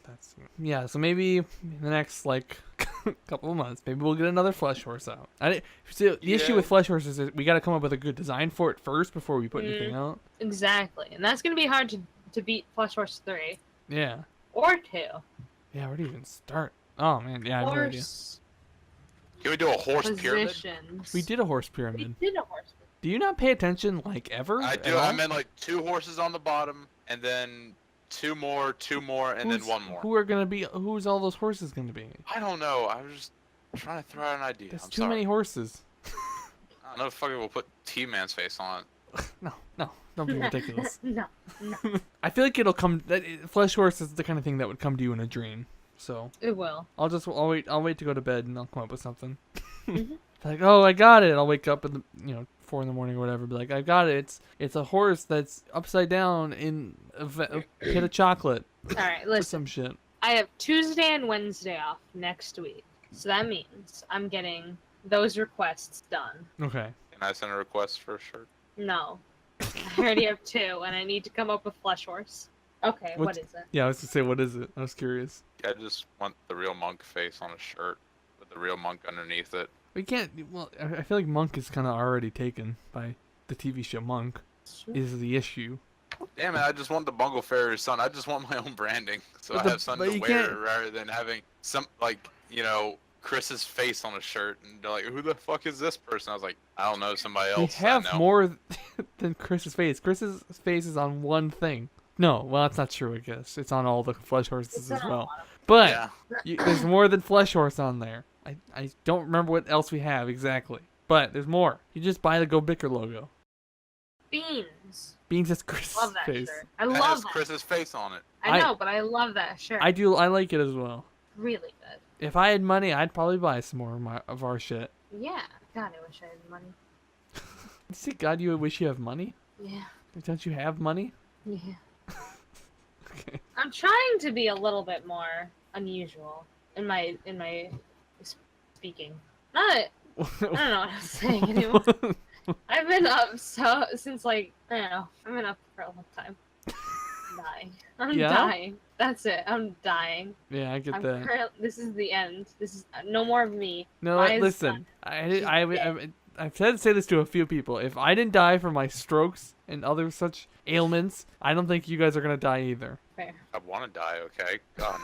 So maybe in the next like couple of months, maybe we'll get another Flesh Horse out. The issue with Flesh Horse is that we got to come up with a good design for it first before we put anything out. Exactly, and that's gonna be hard to beat Flesh Horse 3 Yeah. or 2. Yeah, where do you even start? Oh man, yeah, I have no idea. Horse Can we do a horse pyramid? positions. We did a horse We pyramid. did a horse. Do you not pay attention like ever? I at do. all? I meant like 2 horses on the bottom, and then 2 more, and then 1 more. Who's all those horses gonna be? I don't know. I was just trying to throw out an idea. There's I'm too sorry. many horses. I don't know if fucking we'll put T-Man's face on it. No, don't be ridiculous. No. I feel like it'll come. Flesh Horse is the kind of thing that would come to you in a dream. So It will. I'll wait to go to bed and I'll come up with something. Mhm. Like, oh, I got it. I'll wake up in the 4 in the morning or whatever. Be like, I got it. It's a horse that's upside down in a pit of chocolate. All right, Or listen. some shit. I have Tuesday and Wednesday off next week, so that means I'm getting those requests done. Okay. Can I send a request for a shirt? No, I already have 2, and I need to come up with Flesh Horse. Okay, what What's- is it? Yeah, I was gonna say, what is it? I was curious. I just want the real monk face on a shirt with the real monk underneath it. We can't. Well, I feel like Monk is kind of already taken by the TV show Monk. Is the issue? Damn it! I just want the Bungle Farrier's son. I just want my own branding, so But I have something but to you wear can't- rather than having some Chris's face on a shirt, and they're like, "Who the fuck is this person?" I was like, "I don't know, somebody We else." I have know. more than Chris's face. Chris's face is on one thing. No, well, that's not true. I guess it's on all the Flesh Horses as well. But Yeah. there's more than Flesh Horse on there. I don't remember what else we have exactly, but there's more. You just buy the GoBicker logo. Beans. Beans has Chris's Love that face. shirt. I That love has that. Chris's face on it. I know, but I love that shirt. I do. I like it as well. Really good. If I had money, I'd probably buy some more of our shit. Yeah. God, I wish I had money. You say, God, you wish you have money? Yeah. Don't you have money? Yeah. Okay. I'm trying to be a little bit more unusual in my speaking. I don't know what I'm saying anymore. I've been up since like I don't know. I've been up for a long time. I'm dying. I'm Yeah? dying. That's it. I'm dying. Yeah, I get that. This is the end. This is no more of me. No, Mine is listen. done. I've said to say this to a few people. If I didn't die from my strokes and other such ailments, I don't think you guys are gonna die either. Fair. I want to die. Okay, God,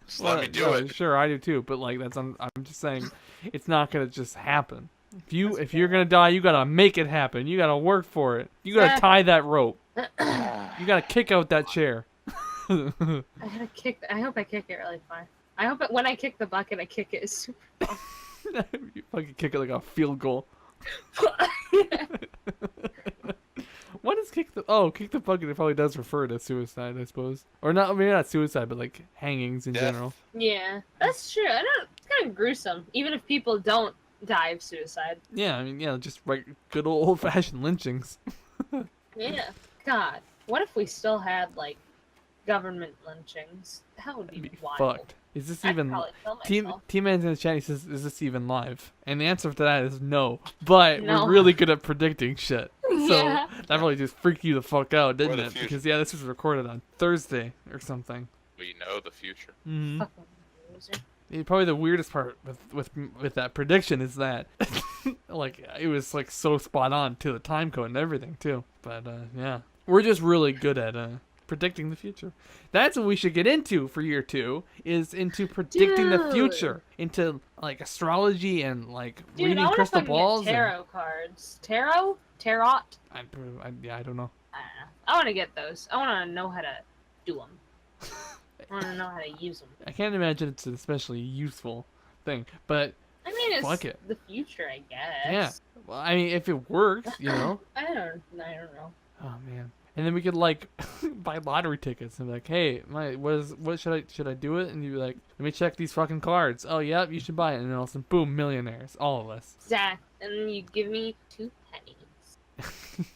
just Well, let me do no, it. Sure, I do too. But like I'm just saying, it's not gonna just happen. If you're gonna die, you gotta make it happen. You gotta work for it. You gotta tie that rope. You gotta kick out that chair. I gotta kick. I hope I kick it really far. I hope when I kick the bucket, I kick it super far. You fucking kick it like a field goal. What is kick the bucket? It probably does refer to suicide, I suppose, or not. Maybe not suicide, but like hangings in Death. general. Yeah, that's true. I don't. kind of gruesome, even if people don't die of suicide. Yeah, I mean, yeah, just like good old-fashioned lynchings. Yeah. God, what if we still had like government lynchings? That would That'd be be wild. fucked. Is this I'd even probably kill Team myself. Team Man's in the chat? He says, "Is this even live?" And the answer to that is no. But No. we're really good at predicting shit. So Yeah. that really just freaked you the fuck out, didn't the it? future. Because yeah, this was recorded on Thursday or something. We know the future. Mm-hmm. Fucking loser. Probably the weirdest part with that prediction is that like it was like so spot on to the time code and everything too. But yeah, we're just really good at predicting the future. That's what we should get into for year 2, is into predicting the Dude. future, into like astrology and like Dude, I reading wonder crystal if I can balls. get tarot cards. Tarot? Tarot? Yeah, I don't know. I don't know. I want to get those. I want to know how to do them. I want to know how to use them. I can't imagine it's an especially useful thing, but I mean, it's Fuck it. the future, I guess. yeah. Well, I mean, if it works, you know. I don't know. Oh man. And then we could like buy lottery tickets and be like, hey, what should I do it? And you'd be like, let me check these fucking cards. Oh yeah, you should buy it. And then all of a sudden, boom, millionaires, all of us. Zach, and then you give me 2 pennies.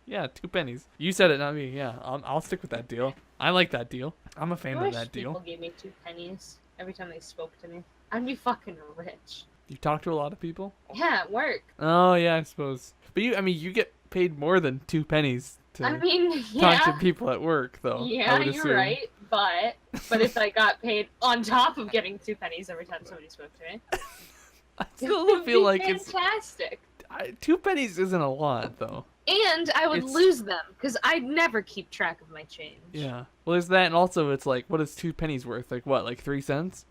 Yeah, 2 pennies. You said it, not me. Yeah, I'll stick with that deal. I like that deal. I'm a fan I of wish that people deal. gave me 2 pennies every time they spoke to me. I'd be fucking rich. You talk to a lot of people. Yeah, at work. Oh yeah, I suppose. But you get paid more than 2 pennies to I mean, talk to yeah. people at work, though. I Yeah, would you're assume. right. But if I got paid on top of getting 2 pennies every time somebody spoke to me, I it still would feel be like it's fantastic. 2 pennies isn't a lot, though. And I would It's- lose them because I'd never keep track of my change. Yeah. Well, there's that, and also it's like, what is 2 pennies worth? Like what? Like 3 cents?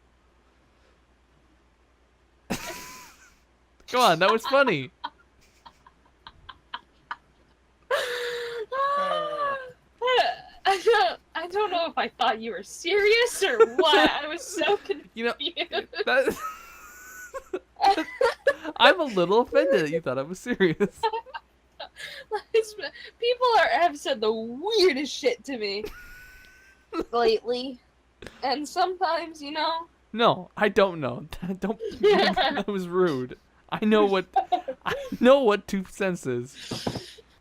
Come on, that was funny. I don't know if I thought you were serious or what. I was so confused. You know, that, I'm a little offended that you thought I was serious. People have said the weirdest shit to me lately, and sometimes, No, I don't know. Don't. That was rude. I know what 2 cents is.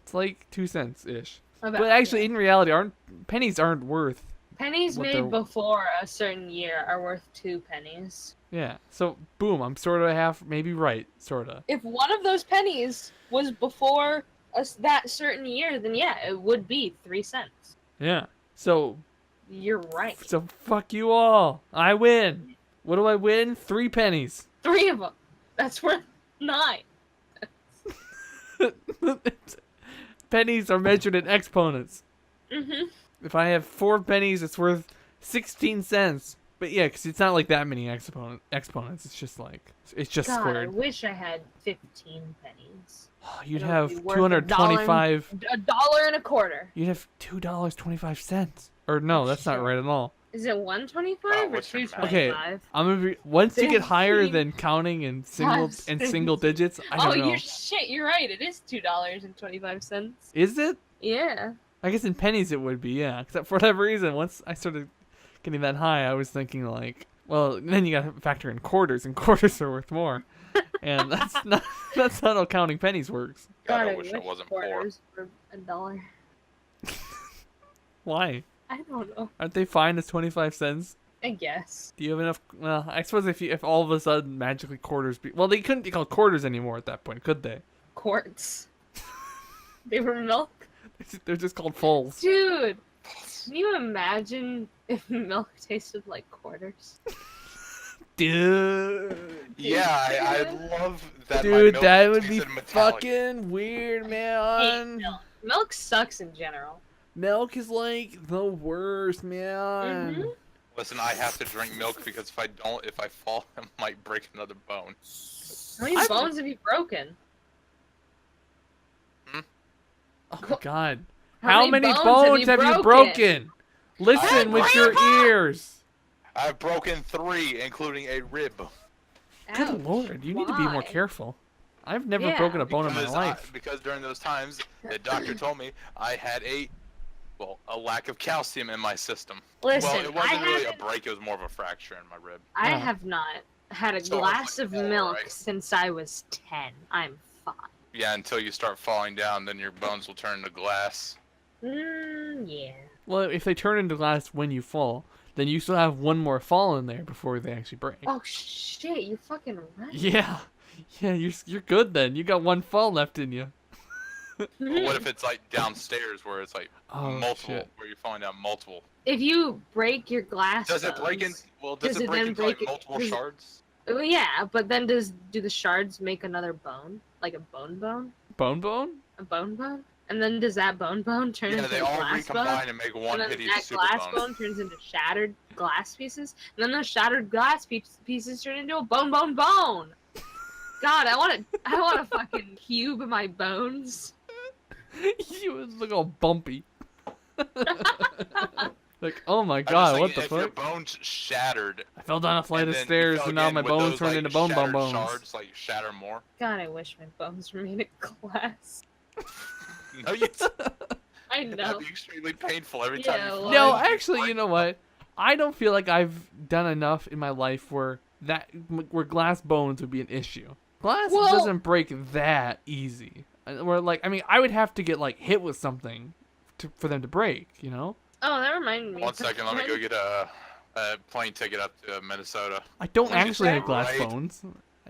It's like 2 cents ish. But actually, in reality, pennies aren't worth. pennies what made they're- before a certain year are worth 2 pennies. Yeah. So boom, I'm sort of half, maybe right, sort of. If one of those pennies was before that certain year, then yeah, it would be 3 cents. Yeah. So You're right. fuck you all. I win. What do I win? 3 pennies. 3 of them. That's worth 9. Pennies are measured in exponents. Mhm. If I have 4 pennies, it's worth 16 cents. But yeah, because it's not like that many exponents. It's just like, it's just God, I squared. wish I had 15 pennies. You'd It'll have be worth $225. $1.25. You'd have $2.25. Or no, that's not Shit. right at all. Is it 125 or what's your math? 225? I'm gonna be, once you get higher 15. than counting in single Yes. digits, I don't know. You're right. It is $2.25. Is it? Yeah. I guess in pennies it would be, yeah. Except for whatever reason, once I started getting that high, I was thinking like, well, then you gotta factor in quarters, and quarters are worth more. And that's not how counting pennies works. God, I I wish I wasn't poor. quarters were $1. Why? I don't know. Aren't they fine as 25 cents? I guess. Do you have enough? Well, I suppose if all of a sudden magically quarters well, they couldn't be called quarters anymore at that point, could they? Quarts. They were milk. They're just called fulls. Dude, can you imagine if milk tasted like quarters? Dude. Yeah, I love that. my Dude, milk that would be tasted metallic. fucking weird, Hate man. milk. Milk sucks in general. Milk is like the worst, man. Mhm. Listen, I have to drink milk because if I don't, if I fall, I might break another bone. How many bones have you broken? Oh my god. How How many many bones have you broken? Listen Hey, with your Grandpa! ears. I've broken 3, including a rib. Good Ouch, lord, you need to be more why? careful. I've never Yeah. broken a bone in my Because life. because during those times, the doctor told me I had a lack of calcium in my system. Listen, well, it wasn't I really a haven't- break; it was more of a fracture in my rib. I Yeah. have not had a So it's glass like of full, milk right? since I was 10. I'm fine. Yeah, until you start falling down, then your bones will turn into glass. Yeah. Well, if they turn into glass when you fall, then you still have one more fall in there before they actually break. Oh shit, you're fucking right. Yeah, yeah, you're good then. You got one fall left in you. But what if it's like downstairs where it's like Oh, multiple, shit. where you're falling down multiple? If you break your glass Does it break in? bones- Well, does does it it break then into break like it- multiple does it- shards? Well, yeah, but then do the shards make another bone? Like a bone? Bone? A bone? And then does that bone turn Yeah, into they a all glass bone? recombine and make one And then hideous that super glass bone. bone turns into shattered glass pieces. And then those shattered glass pieces turn into a bone. God, I want a fucking cube of my bones. You look all bumpy. Like, oh my I'm just god, what thinking, the if your fuck? bones shattered, I fell down a flight and of then you stairs fell and now again my with bones those, turned like, into bone shattered bones. shards, like shatter more. God, I wish my bones were made of glass. No, you. I know. That'd be extremely painful every Yeah, time you. well, fall. No, Like, actually, you know what? I don't feel like I've done enough in my life where glass bones would be an issue. Glass Well- doesn't break that easy. Where like, I mean, I would have to get like hit with something for them to break. You know? Oh, that reminded me. One second, let me go get a plane ticket up to Minnesota. I don't What did you actually have say? glass Right bones.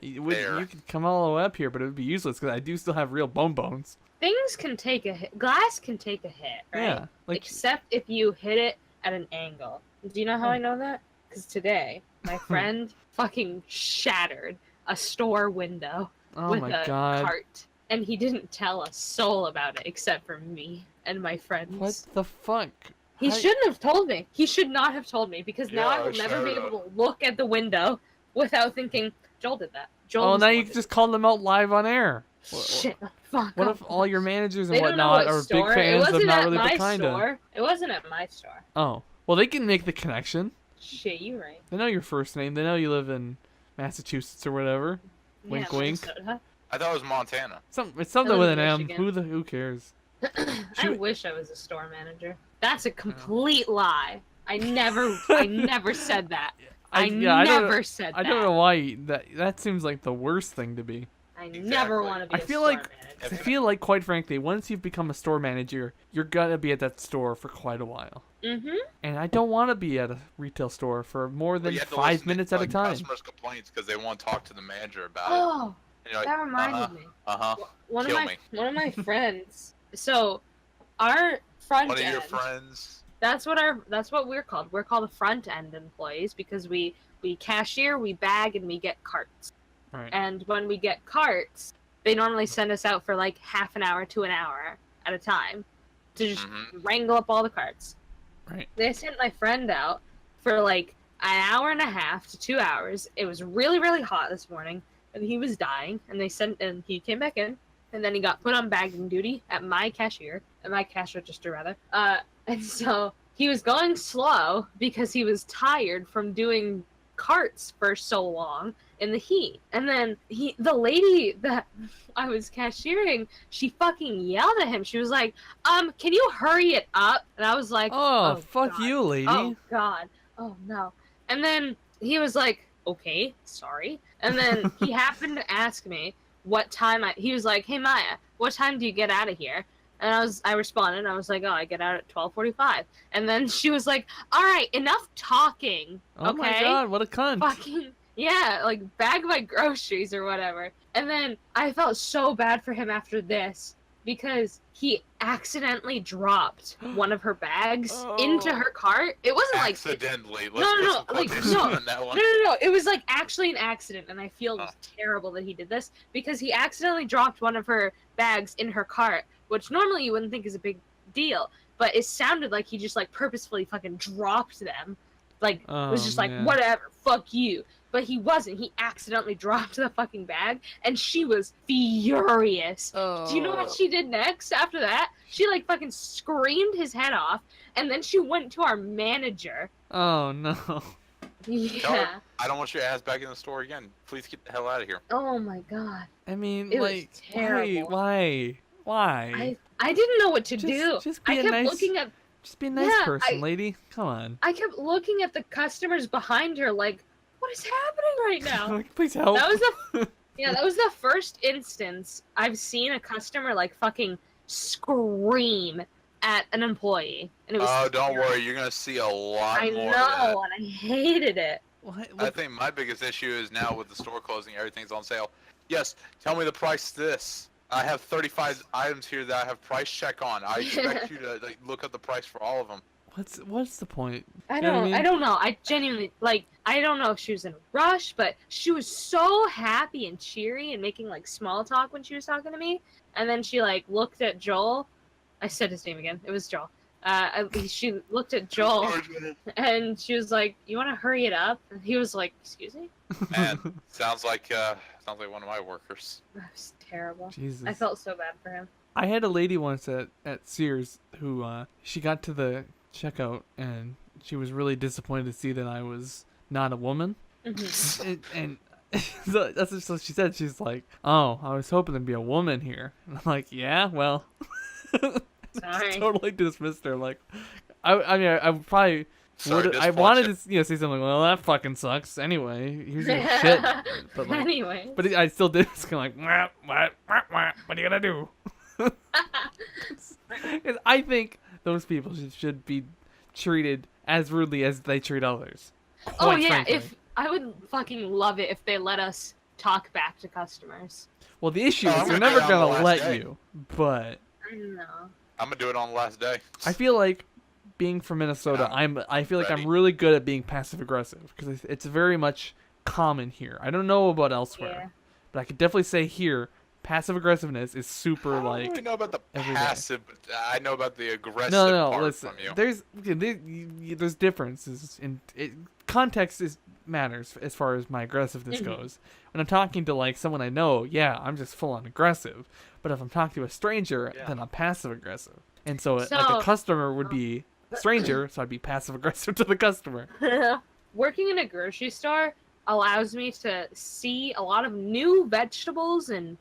You there. could come all the way up here, but it would be useless because I do still have real bones. Things can take a hit. Glass can take a hit, right? Yeah, like Except if you hit it at an angle. Do you know how I know that? Because today, my friend fucking shattered a store window oh with my a god, cart. And he didn't tell a soul about it except for me and my friends. what the fuck? He How- shouldn't have told me. He should not have told me because now Yeah, I will never be shut able to look at the window without thinking, Joel did that. Joel Oh, was now the you one can that just call them out live on air. did it. Shit. Fuck. What oh, if all your managers and they don't know whatnot what are store. big fans it of wasn't Not at Really my But Kinda? store. It wasn't at my store. Oh, well, they can make the connection. Shit, you right. They know your first name. They know you live in Massachusetts or whatever. Wink, Yeah, wink. Minnesota. I thought it was Montana. It's something I with live an in M. Michigan. Who cares? I Shoot. wish I was a store manager. That's a complete lie. I never said that. I don't never know, said that. I don't know why that seems like the worst thing to be. I Exactly. never want to be I a feel store like- manager. I feel like, quite frankly, once you've become a store manager, you're gonna be at that store for quite a while. Mm-hmm. And I don't want to be at a retail store for more But than you have to 5 listen to, minutes at a like, time. Customers' complaints because they want to talk to the manager about it. Oh, And you're like, that reminded me. Uh-huh. One Kill of me. my friends. So, our front One of end. your friends. That's what we're called. We're called the front end employees because we cashier, we bag, and we get carts. Right. And when we get carts, they normally send us out for like half an hour to an hour at a time to just wrangle up all the carts. Right. They sent my friend out for like an hour and a half to 2 hours. It was really, really hot this morning, and he was dying. And he came back in, and then he got put on bagging duty at my cash register rather. And so he was going slow because he was tired from doing carts for so long in the heat. And then the lady that I was cashiering, she fucking yelled at him. She was like, can you hurry it up? And I was like, Oh, fuck God. you, lady. Oh god. Oh no. And then he was like, okay, sorry. And then he happened to ask me what time he was like, hey Maya, what time do you get out of here? And I responded, I was like, oh, I get out at 12:45. And then she was like, all right, enough talking. Oh okay? my god, what a cunt. Fucking, yeah, like bag my groceries or whatever. And then I felt so bad for him after this because he accidentally dropped one of her bags into her cart. It wasn't like Accidentally. No, Let's put some like, quotations no. on that one. no. It was like actually an accident, and I feel terrible that he did this because he accidentally dropped one of her bags in her cart, which normally you wouldn't think is a big deal, but it sounded like he just like purposefully fucking dropped them, like was just like man. whatever, fuck you. But he wasn't. He accidentally dropped the fucking bag, and she was furious. Oh. Do you know what she did next after that? She like fucking screamed his head off, and then she went to our manager. Oh no. Tell Yeah. her, I don't want your ass back in the store again. Please get the hell out of here. Oh my god. I mean, It was like, terrible. Why? I didn't know what to do. Just be I a kept nice, looking at just be a nice Yeah, person, lady. Come on. I kept looking at the customers behind her like, what is happening right now? Like, please help. That was that was the first instance I've seen a customer like fucking scream at an employee, and it was. Oh, don't worry, you're gonna see a lot I more know, of and I hated it. What? that. I think my biggest issue is now with the store closing, everything's on sale. Yes, tell me the price of this. I have 35 items here that I have price check on. I expect you to like, look up the price for all of them. What's the point? I You know what don't. I mean? I don't know. I genuinely like. I don't know if she was in a rush, but she was so happy and cheery and making like small talk when she was talking to me. And then she like looked at Joel. I said his name again. It was Joel. She looked at Joel and she was like, "You want to hurry it up?" And he was like, "Excuse me." Man, sounds like one of my workers. That was terrible. Jesus. I felt so bad for him. I had a lady once at Sears who she got to the checkout and she was really disappointed to see that I was not a woman. And so that's what she said. She's like, "Oh, I was hoping there'd be a woman here." And I'm like, "Yeah, well." Sorry. Totally dismissed her. Like, I mean, I probably Sorry, would. I wanted to, say something. Well, that fucking sucks. Anyway, here's your shit. But like, Anyway. but I still did. It's kind of like, what are you gonna do? 'Cause I think those people should be treated as rudely as they treat others. Oh Quite yeah, frankly. if I would fucking love it if they let us talk back to customers. Well, the issue Oh, is I'm they're gonna do never it on the gonna last let day. you. But I don't know. I'm gonna do it on the last day. I feel like being from Minnesota, I feel like I'm ready. really good at being passive aggressive because it's very much common here. I don't know about elsewhere, Yeah. but I could definitely say here, passive aggressive is super I don't like. really know about the every day. passive, but I know about the aggressive No, part listen. from you. There's differences in it. Context matters as far as my aggressiveness goes. When I'm talking to like someone I know, yeah, I'm just full on aggressive. But if I'm talking to a stranger, Yeah. then I'm passive aggressive. And so, like So- a customer would be a stranger, so I'd be passive aggressive to the customer. Working in a grocery store allows me to see a lot of new vegetables and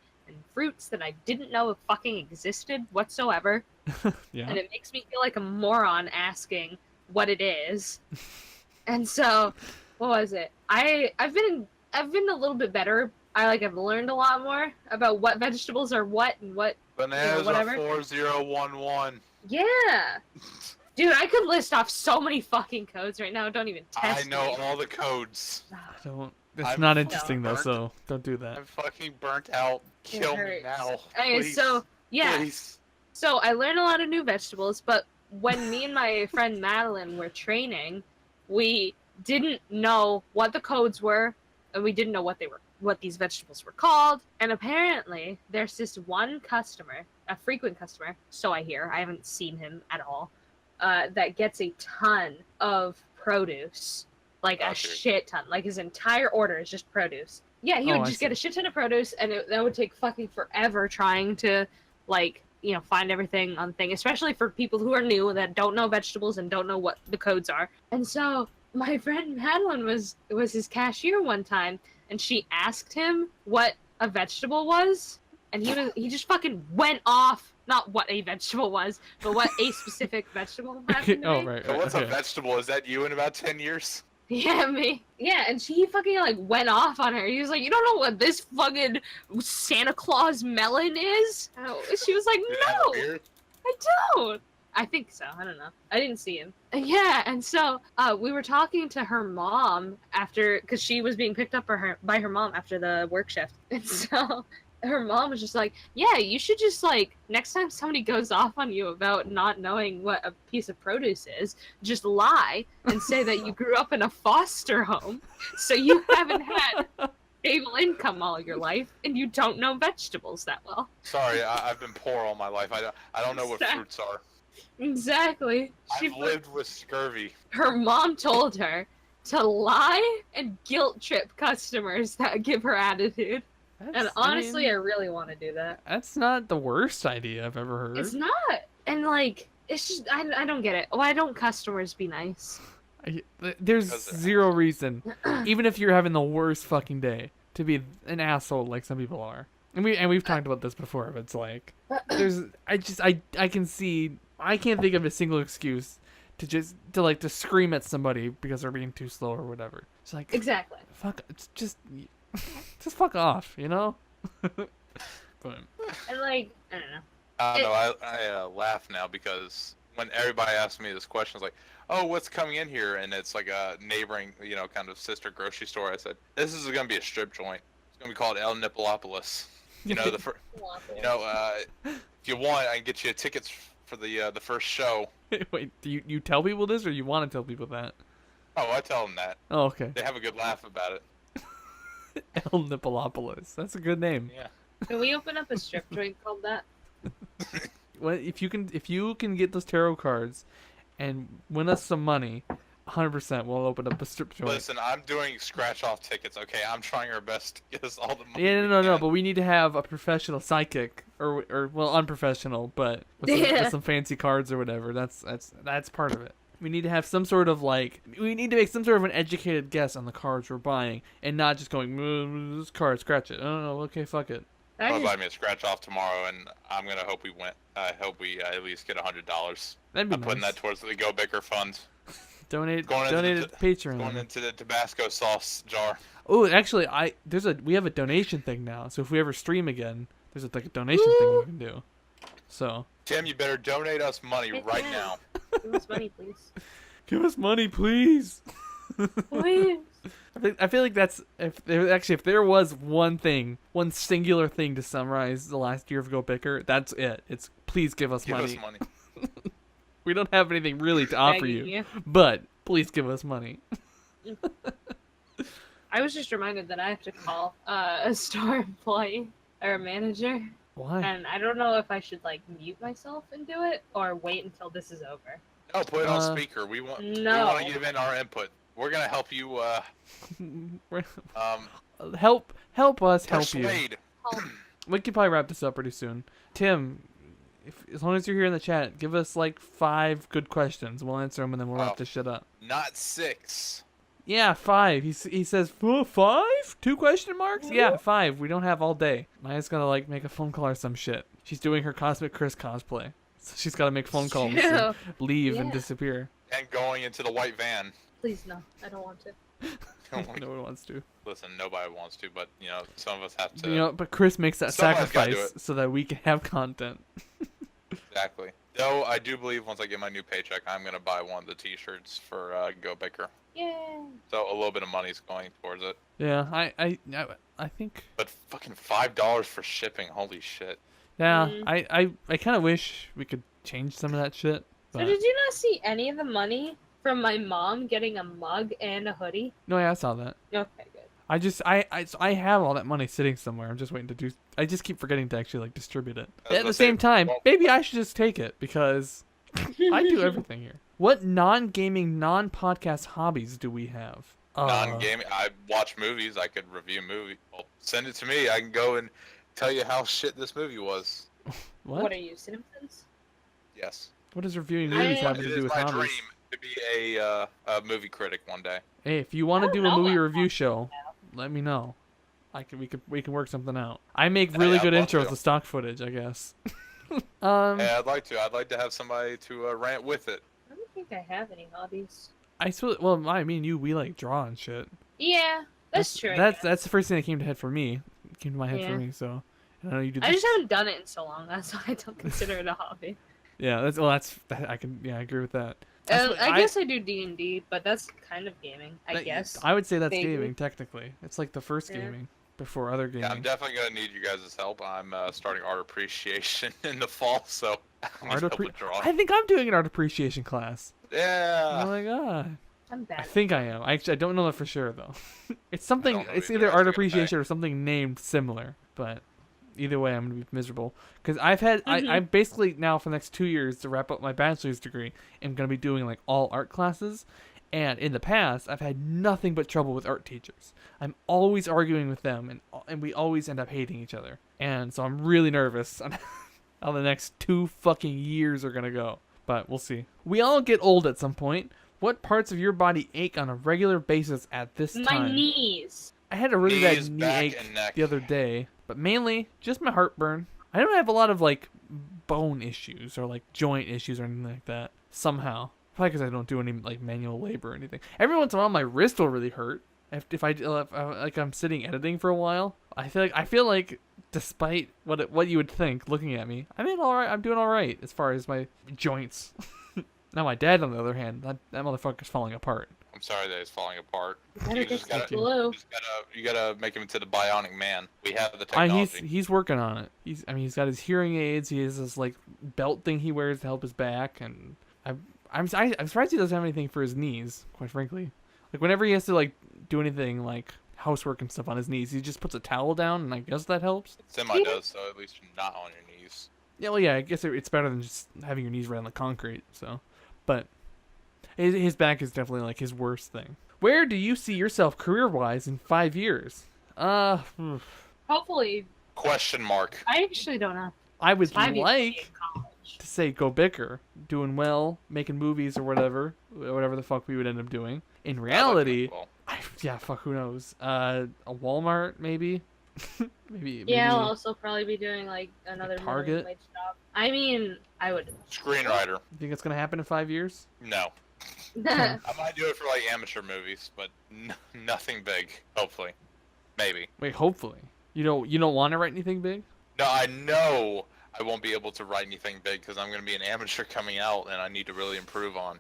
fruits that I didn't know fucking existed whatsoever. Yeah. And it makes me feel like a moron asking what it is. And so, what was it? I've been a little bit better. I've learned a lot more about what vegetables are what and what. Bananas whatever. are 4011. Yeah. Dude, I could list off so many fucking codes right now. Don't even test I know me. all the codes. I don't. It's I'm not fucking interesting though, burnt. so don't do that. I'm fucking burnt out. Kill me hurts. now. Anyway, Please. so yeah. Please. So I learned a lot of new vegetables, but when me and my friend Madeline were training, we didn't know what the codes were, and we didn't know what these vegetables were called. And apparently, there's this one customer, a frequent customer, so I hear. I haven't seen him at all. That gets a ton of produce, like a Okay. shit ton. Like his entire order is just produce. Yeah, he Oh, would I just get see. a shit ton of produce, and that would take fucking forever trying to, like, find everything on the thing, especially for people who are new that don't know vegetables and don't know what the codes are. And so my friend Madeline was his cashier one time, and she asked him what a vegetable was, and he just fucking went off. Not what a vegetable was, but what a specific vegetable happened to Oh be. right. So what's okay. a vegetable? Is that you in about 10 years? Yeah, me. Yeah, and she fucking went off on her. He was like, "You don't know what this fucking Santa Claus melon is?" She was like, Did it have a "No, beard? I don't." I think so. I don't know. I didn't see him. Yeah, and so we were talking to her mom because she was being picked up by her mom after the work shift, and so her mom was just like, "Yeah, you should just next time somebody goes off on you about not knowing what a piece of produce is, just lie and say that you grew up in a foster home, so you haven't had stable income all your life and you don't know vegetables that well." Sorry, I've been poor all my life. I don't know what Exactly. fruits are. Exactly. I've lived with scurvy. Her mom told her to lie and guilt trip customers that give her attitude. And honestly, I really want to do that. that's not the worst idea I've ever heard. It's not. And it's just, I don't get it. Why don't customers be nice? There's Because they're zero reason, even if you're having the worst fucking day, to be an asshole like some people are. And we've talked about this before, but it's like I can't think of a single excuse to scream at somebody because they're being too slow or whatever. It's like Exactly. fuck, it's just fuck off, you know. But And like, I don't know. I don't know. I laugh now because when everybody asks me this question, it's like, "Oh, what's coming in here?" And it's like a neighboring, kind of sister grocery store. I said, "This is going to be a strip joint. It's going to be called El Nippolopolis." You know, if you want, I can get you tickets for the first show. wait, do you tell people this, or you want to tell people that? Oh, I tell them that. Oh, okay. They have a good laugh about it. El Nippolopolis. That's a good name. Yeah. Can we open up a strip joint called that? Well, if you can get those tarot cards and win us some money, 100% we'll open up a strip joint. Listen, I'm doing scratch-off tickets, okay? I'm trying our best to get us all the money. Yeah, we no, can. but we need to have a professional psychic, or well, unprofessional, but with some fancy cards or whatever. That's part of it. We need to have some sort of we need to make some sort of an educated guess on the cards we're buying, and not just going, this card, scratch it. Oh, no, okay, fuck it. I'll buy me a scratch-off tomorrow, and I'm gonna hope we win. I hope we at least get $100. That'd be I'm putting nice. that towards the GoBicker funds. Donate it to Going Patreon. into the Tabasco sauce jar. Oh, actually, we have a donation thing now. So if we ever stream again, there's a donation thing we can do. So Tim, you better donate us money right now. Give us money, please. give us money, please. Please. I feel like that's if there was one singular thing to summarize the last year of GoBicker, that's it. It's please give us Give money. us money. We don't have anything really to offer Begging you, but please give us money. I was just reminded that I have to call a store employee or a manager, Why? and I don't know if I should mute myself and do it or wait until this is over. No, put it on speaker. We want No. to give in our input. We're gonna help you. Help us help you. Persuade. We can probably wrap this up pretty soon. Tim, as long as you're here in the chat, give us 5 good questions. We'll answer them and then we'll wrap this shit up. Not 6. Yeah, 5. He says 5? 2 question marks? Yeah, 5. We don't have all day. Maya's gotta make a phone call or some shit. She's doing her Cosmic Chris cosplay, so she's gotta make phone calls, and leave and disappear. And going into the white van. Please, no. I don't want to. No one wants to. Listen, nobody wants to, but some of us have to. But Chris makes that Someone's gotta do sacrifice so that we can have content. Exactly. Though I do believe once I get my new paycheck, I'm gonna buy one of the T-shirts for GoBicker. Yay. So a little bit of money's going towards it. Yeah, I think. But fucking $5 for shipping, holy shit. Yeah, I kind of wish we could change some of that shit. So But... did you not see any of the money from my mom getting a mug and a hoodie? No, yeah, I saw that. Okay, good. I have all that money sitting somewhere. I'm just waiting to do. I just keep forgetting to actually distribute it. I was At gonna the say, same time, well- maybe I should just take it because I do everything here. What non-gaming, non-podcast hobbies do we have? Non-gaming. I watch movies. I could review movies. Well, send it to me. I can go and tell you how shit this movie was. What are you, Simpsons? Yes. What does reviewing movies have It to is do with my hobbies? dream to be a movie critic one day. Hey, if you want I to do don't a know movie what review show, let me know. We can work something out. I make really I'd good love intros to. with stock footage, I guess. Hey, I'd like to. I'd like to have somebody to rant with it. I don't think I have any hobbies. I mean, we draw and shit. Yeah, that's true. That's the first thing that came to head for me. Came to my head Yeah. for me. So I know you did. I just haven't done it in so long. That's why I don't consider it a hobby. Yeah, I agree with that. I guess I do D&D, but that's kind of gaming. I guess. I would say that's Vaguely. gaming technically. It's like the first Yeah. gaming before other gaming. Yeah, I'm definitely gonna need you guys' help. I'm starting art appreciation in the fall, so I need help with drawing. I think I'm doing an art appreciation class. Yeah. Oh my god. I'm I bad. think I am. I don't know that for sure though. It's something. don't know It's either. either I art was gonna say. appreciation or something named similar. But either way, I'm gonna be miserable because I'm basically now for the next 2 years to wrap up my bachelor's degree. I'm gonna be doing all art classes, and in the past I've had nothing but trouble with art teachers. I'm always arguing with them, and we always end up hating each other. And so I'm really nervous on how the next 2 fucking years are gonna go. But we'll see. We all get old at some point. What parts of your body ache on a regular basis at this My time? knees. I had a really Knees, bad knee back, ache and neck. the other day, but mainly just my heartburn. I don't have a lot of bone issues or joint issues or anything like that. Somehow, Probably because I don't do any like manual labor or anything. Every once in a while, my wrist will really hurt if like I'm sitting editing for a while. I feel like despite what you would think looking at me, I mean, all right. I'm doing all right as far as my joints. Now my dad, on the other hand, that motherfucker's falling apart. I'm sorry that it's falling apart. Better You get just some gotta, glue. you gotta make him into the bionic man. We have the I, technology. he's working on it. He's got his hearing aids. He has this like belt thing he wears to help his back, and I'm surprised he doesn't have anything for his knees. Quite frankly, like whenever he has to like do anything like housework and stuff on his knees, he just puts a towel down, and I guess that helps. Semi does, so at least you're not on your knees. Yeah, well, yeah, I guess it's better than just having your knees right on the concrete. So, but his back is definitely like his worst thing. Where do you see yourself career-wise in 5 years? Hopefully, Question mark. I actually don't know. I would 5 years like in college. to say GoBicker, doing well, making movies or whatever the fuck we would end up doing. In reality, Well, fuck, who knows? A Walmart maybe, maybe. Yeah, I'll maybe also probably be doing like another Target? minimum wage job. I mean, I would. screenwriter. You think it's gonna happen in 5 years? No. I might do it for like amateur movies, but nothing big. Hopefully, maybe. Wait, hopefully. You don't want to write anything big? No, I know I won't be able to write anything big because I'm going to be an amateur coming out, and I need to really improve on,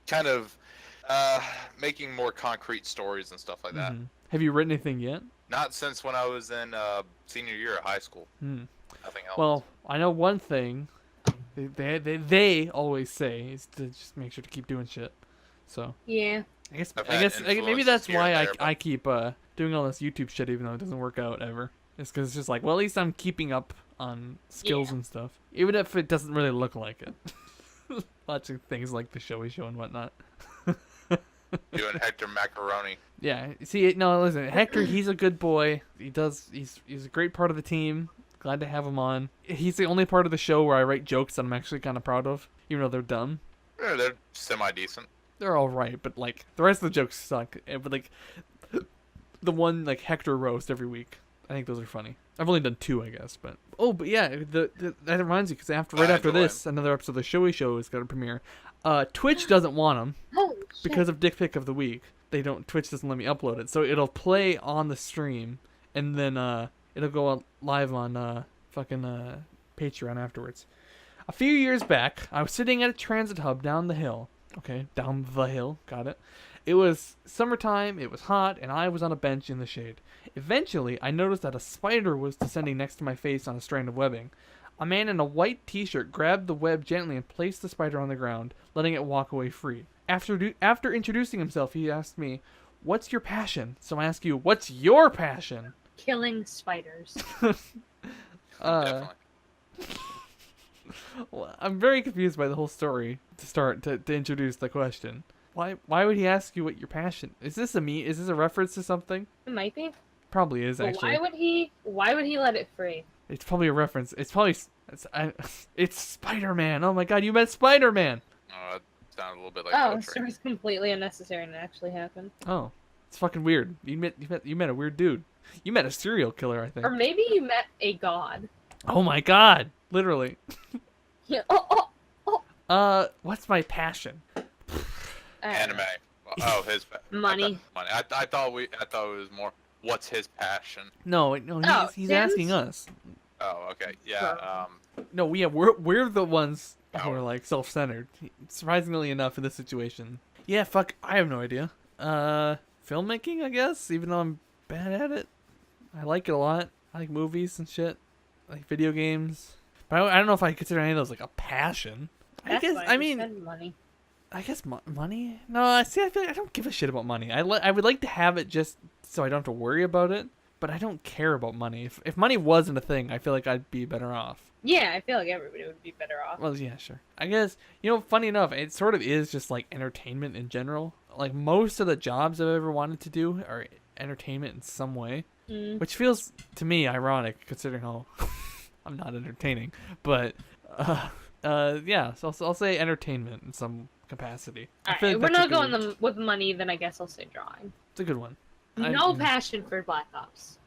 kind of making more concrete stories and stuff like that. Mhm. Have you written anything yet? Not since when I was in senior year of high school. Nothing else. Well, I know one thing. They always say is to just make sure to keep doing shit. So Yeah. I guess I've I had guess maybe influences that's here why and I there, but- I keep doing all this YouTube shit even though it doesn't work out ever. It's because it's just like, well, at least I'm keeping up on skills and stuff, even if it doesn't really look like it. Watching things like the Showy Show and whatnot. Doing Hector Macaroni. Yeah, see, no, listen, Hector, he's a good boy. He's a great part of the team. Glad to have him on. He's the only part of the show where I write jokes that I'm actually kind of proud of, even though they're dumb. Yeah, they're semi-decent. They're all right, but like the rest of the jokes suck. But like the one like Hector roast every week, I think those are funny. I've only done 2, I guess, but yeah, that reminds me because right after this, another episode of the Showy Show is gonna premiere. Twitch doesn't want them Holy shit. because of Dick Pic of the Week. Twitch doesn't let me upload it, so it'll play on the stream, and then it'll go live on fucking Patreon afterwards. A few years back, I was sitting at a transit hub down the hill. Okay, down the hill, got it. It was summertime, it was hot, and I was on a bench in the shade. Eventually, I noticed that a spider was descending next to my face on a strand of webbing. A man in a white t-shirt grabbed the web gently and placed the spider on the ground, letting it walk away free. After introducing himself, he asked me, "What's your passion?" So I ask you, what's your passion? Killing spiders. Definitely. Well, I'm very confused by the whole story to introduce the question. Why would he ask you what your passion? Is this a reference to something? It might be. Probably is But actually. why would he let it free? It's probably a reference. It's Spider-Man. Oh my god, you met Spider-Man. It sounded a little bit like Oh, poetry. so it's completely unnecessary and it actually happened. Oh, it's fucking weird. You met a weird dude. You met a serial killer, I think. Or maybe you met a god. Oh my god, literally. Yeah. Oh. What's my passion? Anime. Oh, his Money. Money. I thought it was more. What's his passion? No, Oh, he's Tim's? asking us. Oh, okay. Yeah. No, we're the ones who Oh. are like self-centered. Surprisingly enough, in this situation. Yeah, fuck. I have no idea. Filmmaking, I guess. Even though I'm bad at it, I like it a lot. I like movies and shit. I like video games. But I don't know if I consider any of those like a passion. That's I guess. fine, I you mean, spend money. I guess money. No, I feel like I don't give a shit about money. I would like to have it just so I don't have to worry about it. But I don't care about money. If money wasn't a thing, I feel like I'd be better off. Yeah, I feel like everybody would be better off. Well, yeah, sure. I guess, funny enough, it sort of is just like entertainment in general. Like most of the jobs I've ever wanted to do are entertainment in some way, which feels to me ironic considering how I'm not entertaining. But yeah, so I'll say entertainment in some capacity. I feel Alright, like we're that's not a going good- with money, then I guess I'll say drawing. It's a good one. No passion for Black Ops.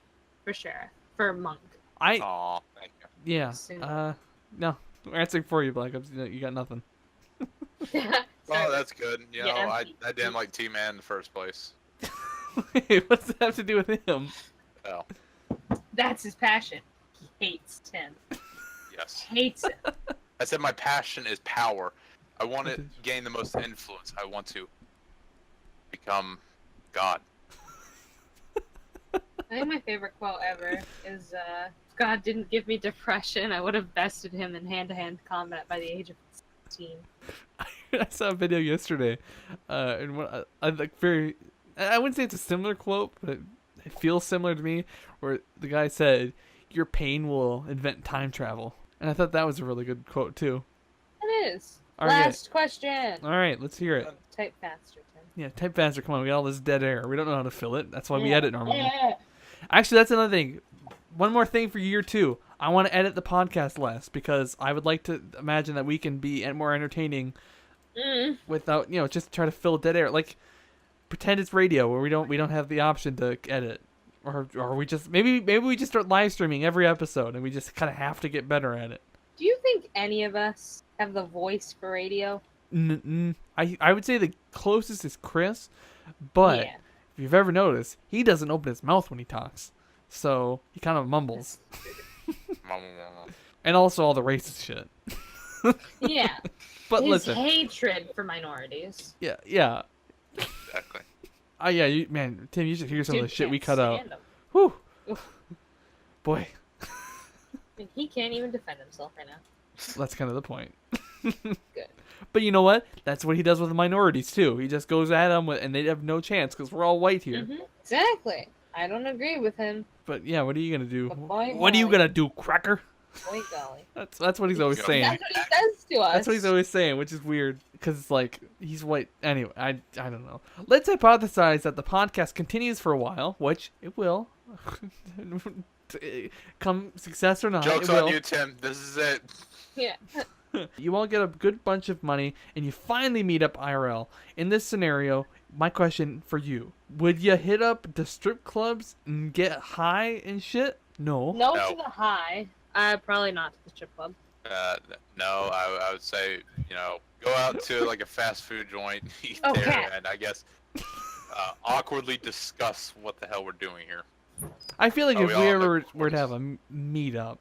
For sure. For Monk. Aw, thank you. Yeah. Soon. No. We're answering for you, Black Ops. You got nothing. Oh, that's good. You know, Yeah, I didn't like T-Man in the first place. Wait, what's that have to do with him? Oh, That's his passion. He hates Tim. yes. Hates it. I said my passion is power. I want to gain the most influence. I want to become God. I think my favorite quote ever is, if God didn't give me depression, I would have bested him in hand-to-hand combat by the age of 16. I saw a video yesterday, and what I like very. I wouldn't say it's a similar quote, but it feels similar to me. Where the guy said, "Your pain will invent time travel," and I thought that was a really good quote too. It is. All right. Last question. All right, let's hear it. Type faster, Tim. Yeah, type faster. Come on, we got all this dead air. We don't know how to fill it. That's why we Yeah. edit normally. Yeah. Actually, that's another thing. One more thing for year 2. I want to edit the podcast less because I would like to imagine that we can be more entertaining without, just try to fill dead air. Like pretend it's radio where we don't have the option to edit, or we just maybe we just start live streaming every episode and we just kind of have to get better at it. Do you think any of us have the voice for radio? I would say the closest is Chris, but Yeah. if you've ever noticed, he doesn't open his mouth when he talks, so he kind of mumbles. And also all the racist shit. Yeah. But His listen, hatred for minorities. yeah. Exactly. Yeah, man, Tim, you should hear some of the Dude shit we can't cut out. stand him. Whew. Oof. Boy, And he can't even defend himself right now. that's kind of the point. Good. But you know what? That's what he does with the minorities too. He just goes at them, and they have no chance because we're all white here. Exactly. I don't agree with him. But yeah, what are you gonna do? But boy, What are you golly. gonna do, cracker? Boy, golly. That's what he's always saying. That's what he says to us. That's what he's always saying, which is weird because it's like he's white. Anyway, I don't know. Let's hypothesize that the podcast continues for a while, which it will. Come success or not, Joke's it will. on you, Tim. This is it. Yeah. You all get a good bunch of money, and you finally meet up IRL. In this scenario, my question for you: would you hit up the strip clubs and get high and shit? No. No, No. to the high. Probably not to the strip club. No, I would say, go out to like a fast food joint, eat Oh, there, cat. and I guess awkwardly discuss what the hell we're doing here. I feel like Oh, if we we all ever know were to have a meetup,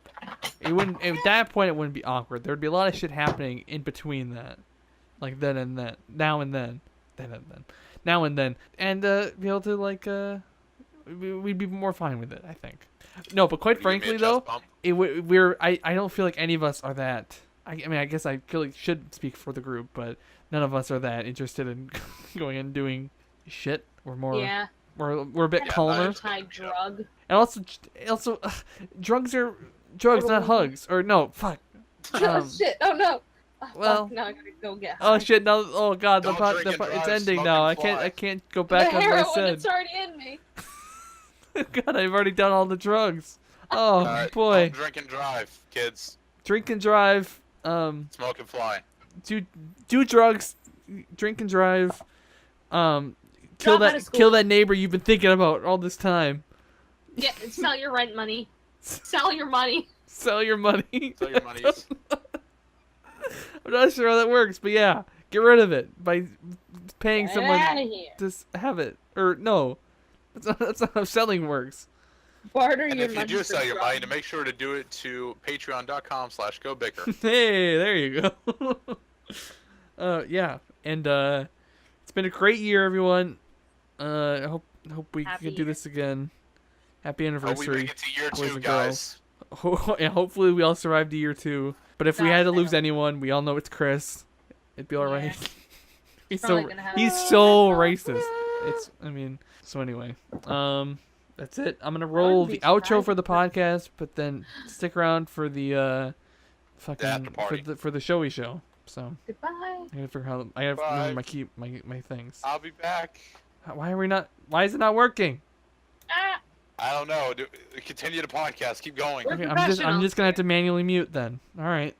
it wouldn't. At that point, it wouldn't be awkward. There would be a lot of shit happening in between that, like then and then, now and then, now and then, and be able to we'd be more fine with it. I think. No, but quite Would you give me frankly a though, chest bump? I don't feel like any of us are that. I mean, I guess I feel like should speak for the group, but none of us are that interested in going and doing shit. We're more. Yeah. We're a bit Yeah, calmer. Anti-drug. And also, drugs are drugs, not hugs. Or no, fuck. Oh shit! Oh no! Oh, well- fuck, now I gotta go get high. Oh shit! No! Oh god! Don't drink and It's drive, ending smoke now. and fly. I can't go back the on what I heroin, said. it's already in me. God, I've already done all the drugs. Oh All right, boy! don't drink and drive, kids. Drink and drive. Smoke and fly. Do drugs. Drink and drive. Drop out of school. Kill that neighbor you've been thinking about all this time. Yeah, sell your rent money. Sell your money. Sell your money. Sell your monies. I'm not sure how that works, but yeah, get rid of it by paying Get someone out of here. to have it. Or no, that's not how selling works. Barter And your if you money do for sell your money, to drugs. make sure to do it to patreon.com/GoBicker. Hey, there you go. Yeah, and it's been a great year, everyone. I hope we Happy can do year. this again. Happy Hope we anniversary. make it to year boys 2, and guys. Yeah, hopefully we all survived to year 2. But if we had to Gosh, I lose don't- anyone, we all know it's Chris. It'd be all right. Yeah. He's Probably so gonna have- he's so racist. So anyway, that's it. I'm gonna roll be the outro surprised for the if that's- podcast, but then stick around for the fucking after party. for the showy show. So Goodbye. I gotta figure out. I have to remember my things. I'll be back. Why are we not? Why is it not working? Ah, I don't know. Continue the podcast. Keep going. We're Okay, I'm professionals just gonna have to here. manually mute then. All right.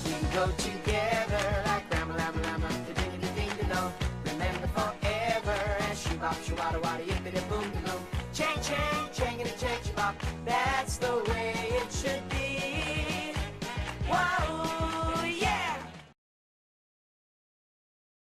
We go together like Rama Lama Lama, the ding ding ding dong. Remember forever, and she bop, she wada wada, you